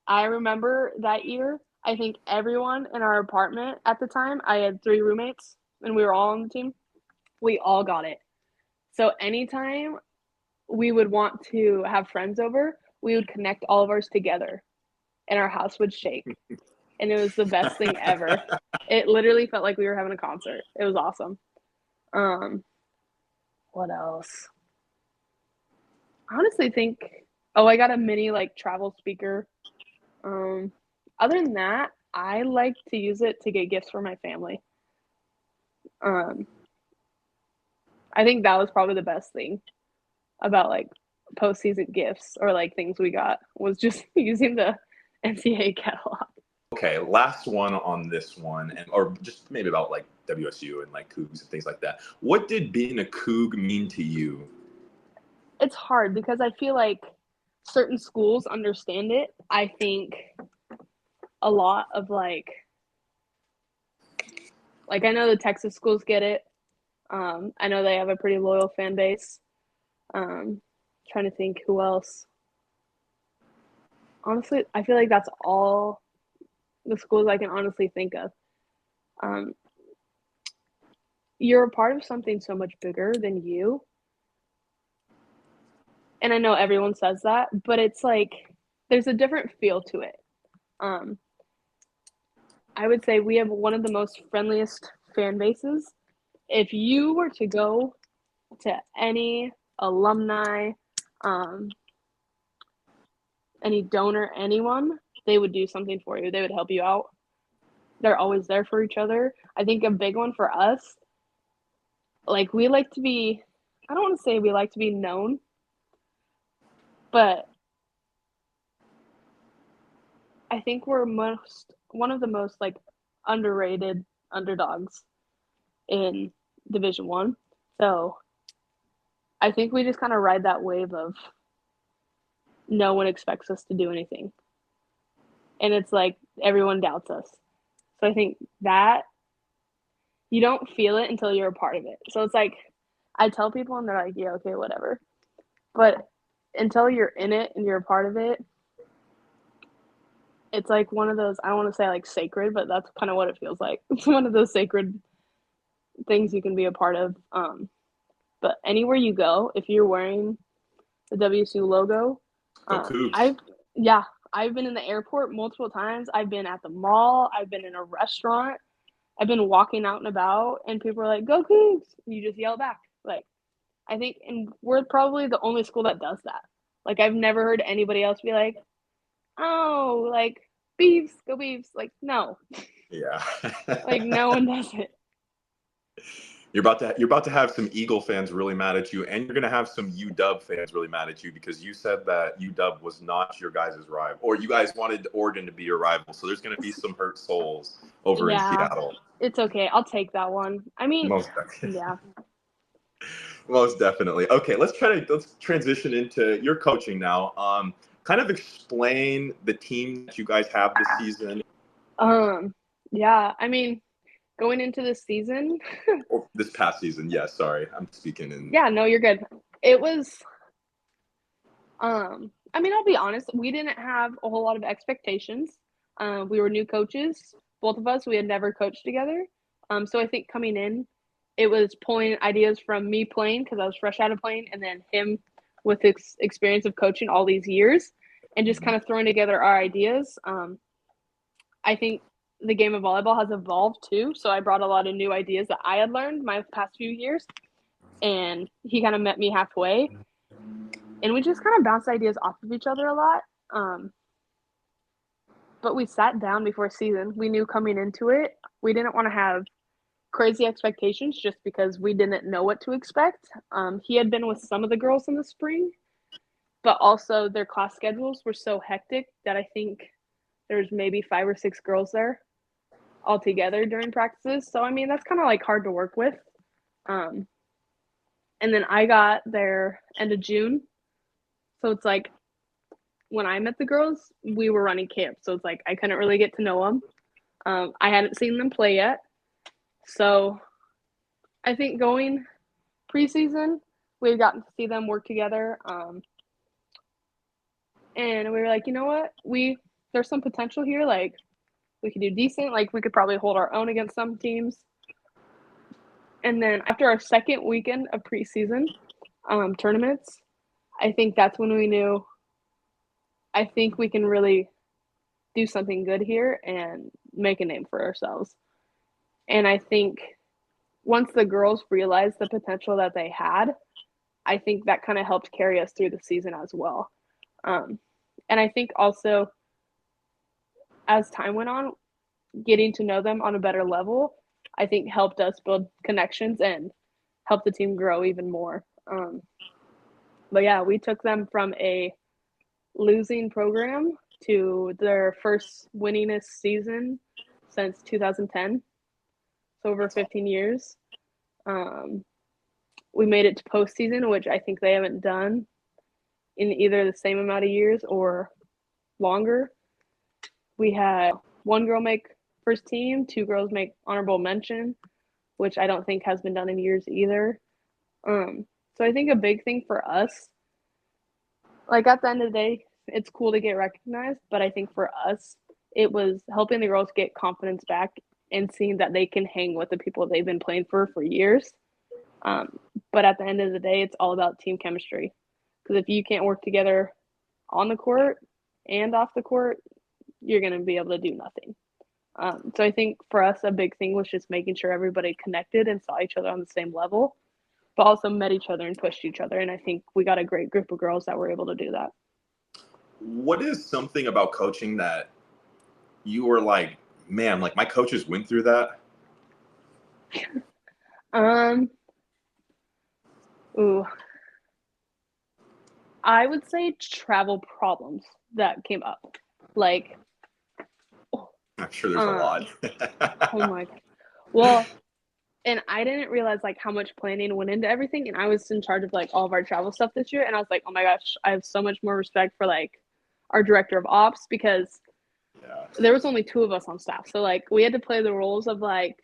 I remember that year, I think everyone in our apartment at the time, I had 3 roommates and we were all on the team. We all got it. So anytime we would want to have friends over, we would connect all of ours together and our house would shake. And it was the best thing ever. It literally felt like we were having a concert. It was awesome. What else? I honestly think, I got a mini like travel speaker. Other than that, I like to use it to get gifts for my family. I think that was probably the best thing about like postseason gifts or like things we got was just using the NCAA catalog. Okay, last one on this one, or just maybe about like WSU and like Cougs and things like that. What did being a Coug mean to you? It's hard because I feel like certain schools understand it. I think a lot of like I know the Texas schools get it. I know they have a pretty loyal fan base. Trying to think who else. Honestly, I feel like that's all the schools I can honestly think of. You're a part of something so much bigger than you. And I know everyone says that, but it's like there's a different feel to it. I would say we have one of the most friendliest fan bases. If you were to go to any alumni, any donor, anyone, they would do something for you. They would help you out. They're always there for each other. I think a big one for us, like we like to be, I don't want to say we like to be known, but I think we're one of the most like underrated underdogs in Division One. So I think we just kind of ride that wave of no one expects us to do anything. And it's like everyone doubts us. So I think that you don't feel it until you're a part of it. So it's like I tell people and they're like, yeah, okay, whatever. But until you're in it and you're a part of it, it's like one of those, I don't want to say like sacred, but that's kind of what it feels like. It's one of those sacred things you can be a part of. But anywhere you go, if you're wearing the WSU logo, Go Cougs. I've been in the airport multiple times. I've been at the mall. I've been in a restaurant. I've been walking out and about, and people are like, "Go Cougs!" And you just yell back. Like, I think, and we're probably the only school that does that. Like, I've never heard anybody else be like, "Oh, like Beavs, go Beavs!" Like, no, Yeah. like no one does it. You're about to have some Eagle fans really mad at you, and you're going to have some UW fans really mad at you because you said that UW was not your guys' rival, or you guys wanted Oregon to be your rival. So there's going to be some hurt souls over in Yeah, Seattle. it's okay. I'll take that one. I mean, Most definitely. yeah. Most definitely. Okay, let's transition into your coaching now. Kind of explain the team that you guys have this season. Yeah. I mean, going into this season. Or this past season, yeah. Sorry, I'm speaking in. Yeah, no, you're good. It was. I mean, I'll be honest. We didn't have a whole lot of expectations. We were new coaches, both of us. We had never coached together. So I think coming in, it was pulling ideas from me playing because I was fresh out of playing, and then him with experience of coaching all these years, and just kind of throwing together our ideas. I think the game of volleyball has evolved too, so I brought a lot of new ideas that I had learned my past few years, and he kind of met me halfway, and we just kind of bounced ideas off of each other a lot. But we sat down before season. We knew coming into it, we didn't want to have crazy expectations just because we didn't know what to expect. He had been with some of the girls in the spring, but also their class schedules were so hectic that I think there's maybe 5 or 6 girls there all together during practices. So, I mean, that's kind of like hard to work with. And then I got there end of June. So it's like when I met the girls, we were running camp. So it's like I couldn't really get to know them. I hadn't seen them play yet. So I think going preseason, we had gotten to see them work together. And we were like, you know what? There's some potential here. Like, we could do decent. Like, we could probably hold our own against some teams. And then after our second weekend of preseason tournaments, I think that's when we knew I think we can really do something good here and make a name for ourselves. And I think once the girls realized the potential that they had, I think that kind of helped carry us through the season as well. And I think also as time went on, getting to know them on a better level, I think helped us build connections and help the team grow even more. But yeah, we took them from a losing program to their first winningest season since 2010. So over 15 years. We made it to postseason, which I think they haven't done in either the same amount of years or longer. We had one girl make first team, 2 girls make honorable mention, which I don't think has been done in years either. So I think a big thing for us, like at the end of the day, it's cool to get recognized, but I think for us, it was helping the girls get confidence back and seeing that they can hang with the people they've been playing for years. But at the end of the day, it's all about team chemistry. Because if you can't work together on the court and off the court, you're going to be able to do nothing. So I think for us, a big thing was just making sure everybody connected and saw each other on the same level, but also met each other and pushed each other. And I think we got a great group of girls that were able to do that. What is something about coaching that you were like, man, like my coaches went through that? I would say travel problems that came up. Like, I'm sure there's a lot. Oh my God. Well, and I didn't realize like how much planning went into everything. And I was in charge of like all of our travel stuff this year. And I was like, oh my gosh, I have so much more respect for like our director of ops because there was only 2 of us on staff. So like we had to play the roles of like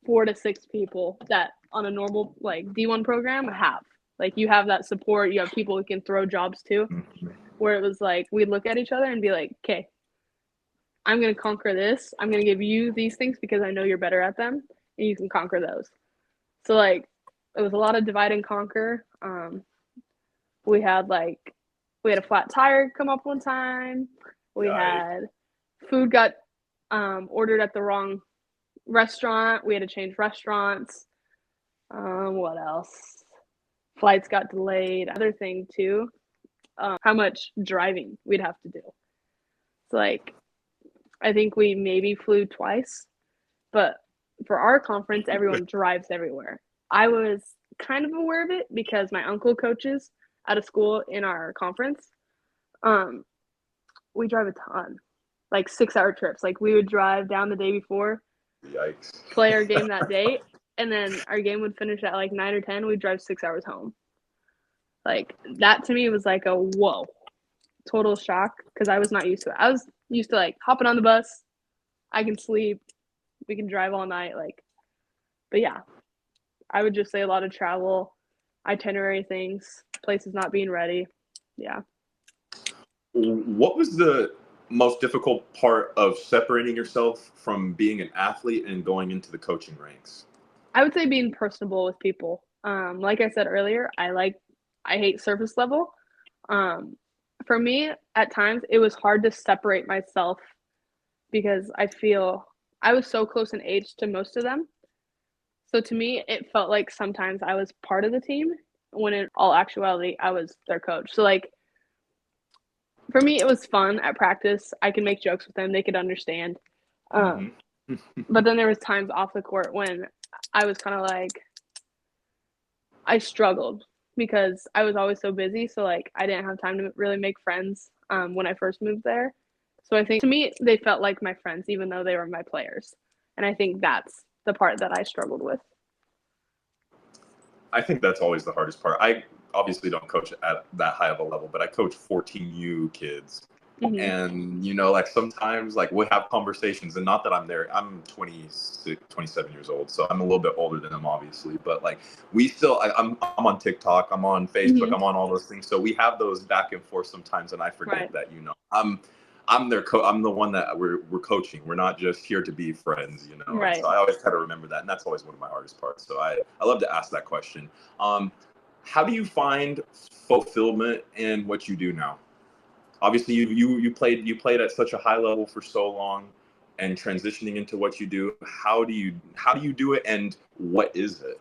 4 to 6 people that on a normal like D1 program have. Like you have that support, you have people who can throw jobs to. Where it was like we'd look at each other and be like, okay, I'm going to conquer this. I'm going to give you these things because I know you're better at them and you can conquer those. So like it was a lot of divide and conquer. We had a flat tire come up one time. We had food got ordered at the wrong restaurant. We had to change restaurants. What else? Flights got delayed. Other thing too, how much driving we'd have to do. So like I think we maybe flew twice, but for our conference, everyone drives everywhere. I was kind of aware of it because my uncle coaches at a school in our conference. We drive a ton, like 6-hour trips. Like we would drive down the day before, Yikes. play our game that day, and then our game would finish at like 9 or 10. We'd drive 6 hours home. Like that to me was like a whoa, total shock because I was not used to it. I was used to like hopping on the bus. I can sleep. We can drive all night. Like, but yeah, I would just say a lot of travel, itinerary things, places not being ready. Yeah. What was the most difficult part of separating yourself from being an athlete and going into the coaching ranks? I would say being personable with people. Like I said earlier, I hate surface level. For me, at times, it was hard to separate myself because I feel I was so close in age to most of them. So to me, it felt like sometimes I was part of the team when in all actuality, I was their coach. So like, for me, it was fun at practice. I could make jokes with them. They could understand. But then there was times off the court when I was kind of like, I struggled because I was always so busy. So like I didn't have time to really make friends when I first moved there. So I think to me, they felt like my friends, even though they were my players. And I think that's the part that I struggled with. I think that's always the hardest part. I obviously don't coach at that high of a level, but I coach 14U kids. Mm-hmm. And, you know, like sometimes like we'll have conversations and not that I'm there. I'm 26, 27 years old. So I'm a little bit older than them, obviously. But like we still, I'm on TikTok, I'm on Facebook, I'm on all those things. So we have those back and forth sometimes. And I forget that, you know, I'm their I'm the one that we're coaching. We're not just here to be friends, you know. Right. So I always try to remember that, and that's always one of my hardest parts. So I love to ask that question. How do you find fulfillment in what you do now? obviously you played at such a high level for so long, and transitioning into what you do, how do you do it, and what is it?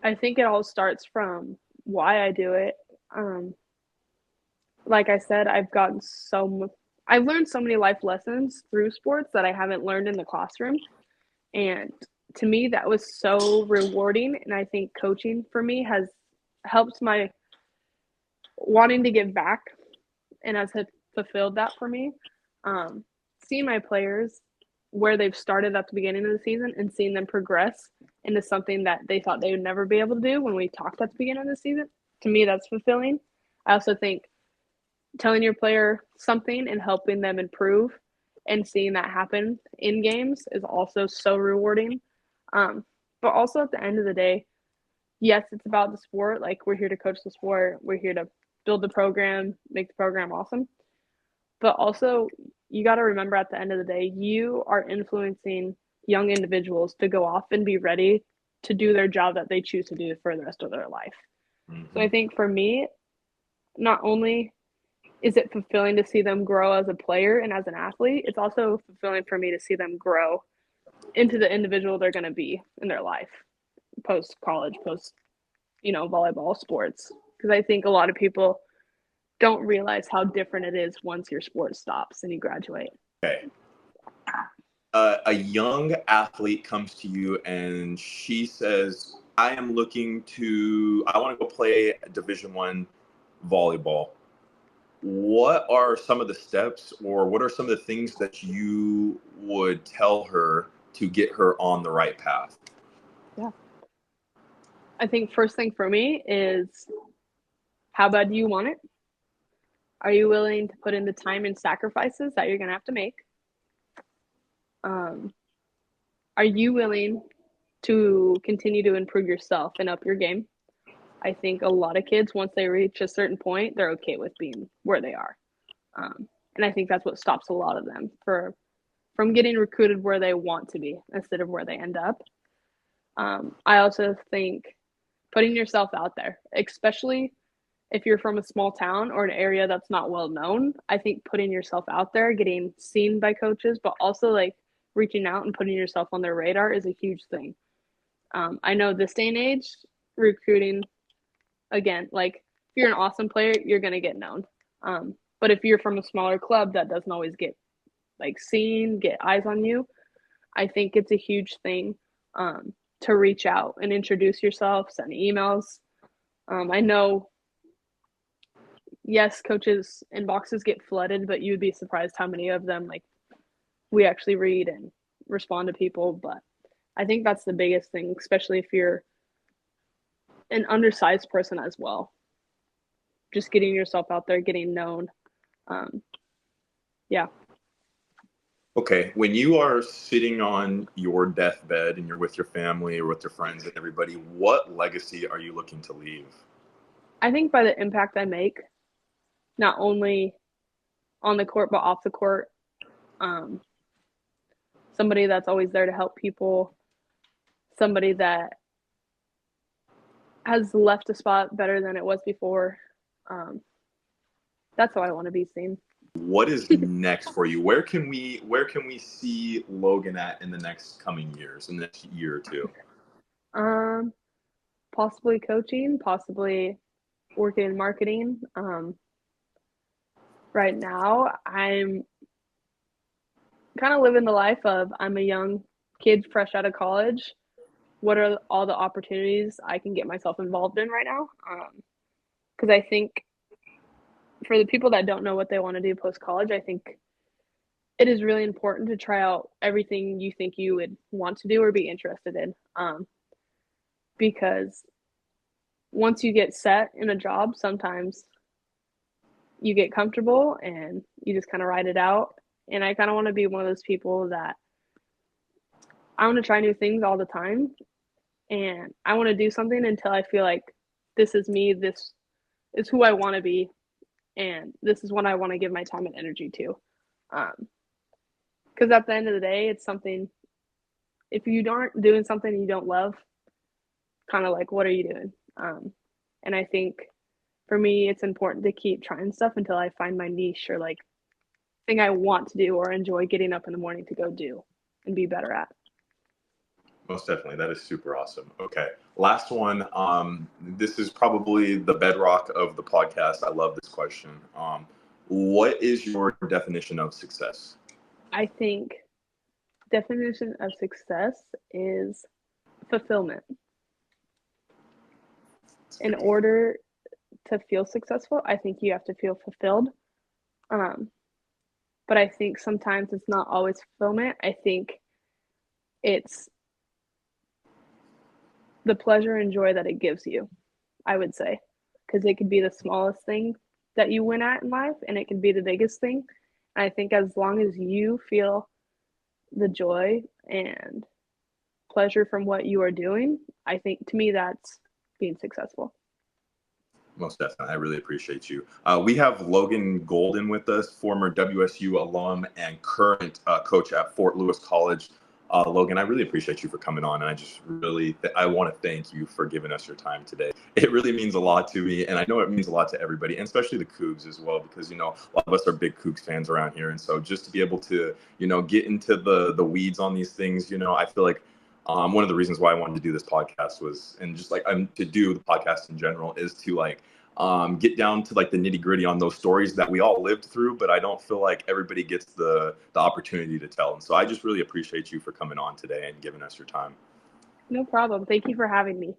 I think it all starts from why I do it. Like I said, I've learned so many life lessons through sports that I haven't learned in the classroom. And to me, that was so rewarding. And I think coaching for me has helped my wanting to give back and has fulfilled that for me. Seeing my players where they've started at the beginning of the season and seeing them progress into something that they thought they would never be able to do when we talked at the beginning of the season, to me, that's fulfilling. I also think telling your player something and helping them improve and seeing that happen in games is also so rewarding. But also at the end of the day, yes, it's about the sport. Like, we're here to coach the sport. We're here to build the program, make the program awesome. But also, you got to remember at the end of the day, you are influencing young individuals to go off and be ready to do their job that they choose to do for the rest of their life. Mm-hmm. So I think for me, not only is it fulfilling to see them grow as a player and as an athlete, it's also fulfilling for me to see them grow into the individual they're going to be in their life, post college, post, volleyball, sports. Because I think a lot of people don't realize how different it is once your sport stops and you graduate. Okay. A young athlete comes to you and she says, I want to go play Division I volleyball. What are some of the steps, or what are some of the things that you would tell her to get her on the right path? Yeah. I think first thing for me is, how bad do you want it? Are you willing to put in the time and sacrifices that you're going to have to make? Are you willing to continue to improve yourself and up your game? I think a lot of kids, once they reach a certain point, they're okay with being where they are. And I think that's what stops a lot of them from getting recruited where they want to be instead of where they end up. I also think putting yourself out there, especially if you're from a small town or an area that's not well known, I think putting yourself out there, getting seen by coaches, but also like reaching out and putting yourself on their radar is a huge thing. I know this day and age, recruiting, again, like if you're an awesome player, you're going to get known. But if you're from a smaller club that doesn't always get like seen, get eyes on you, I think it's a huge thing to reach out and introduce yourself, send emails. I know, yes, coaches' inboxes get flooded, but you'd be surprised how many of them like we actually read and respond to people. But I think that's the biggest thing, especially if you're an undersized person as well. Just getting yourself out there, getting known. Yeah. Okay, when you are sitting on your deathbed and you're with your family or with your friends and everybody, what legacy are you looking to leave? I think by the impact I make, not only on the court, but off the court, somebody that's always there to help people, somebody that has left a spot better than it was before. That's how I want to be seen. What is next for you? Where can we see Logann at in the next coming years, in the next year or two? Possibly coaching, possibly working in marketing. Right now, I'm kind of living the life of, I'm a young kid fresh out of college. What are all the opportunities I can get myself involved in right now? Because I think for the people that don't know what they want to do post-college, I think it is really important to try out everything you think you would want to do or be interested in. Because once you get set in a job, sometimes you get comfortable and you just kind of ride it out. And I kind of want to be one of those people that I want to try new things all the time. And I want to do something until I feel like this is me, this is who I want to be, and this is what I want to give my time and energy to. Because at the end of the day, it's something, if you aren't doing something you don't love, kind of like, what are you doing? And I think for me, it's important to keep trying stuff until I find my niche or like thing I want to do or enjoy getting up in the morning to go do and be better at. Most definitely. That is super awesome. Okay. Last one. This is probably the bedrock of the podcast. I love this question. What is your definition of success? I think definition of success is fulfillment. In order to feel successful, I think you have to feel fulfilled. But I think sometimes it's not always fulfillment. I think it's the pleasure and joy that it gives you, I would say, because it could be the smallest thing that you win at in life and it can be the biggest thing. And I think as long as you feel the joy and pleasure from what you are doing, I think to me that's being successful. Most definitely. I really appreciate you. We have Logann Golden with us, former WSU alum and current coach at Fort Lewis College. Logann, I really appreciate you for coming on. And I just really, I want to thank you for giving us your time today. It really means a lot to me. And I know it means a lot to everybody, and especially the Cougs as well, because, you know, a lot of us are big Cougs fans around here. And so just to be able to, you know, get into the weeds on these things, you know, I feel like one of the reasons why I wanted to do this podcast was, and just like to do the podcast in general, is to like get down to like the nitty gritty on those stories that we all lived through, but I don't feel like everybody gets the opportunity to tell. And so I just really appreciate you for coming on today and giving us your time. No problem. Thank you for having me.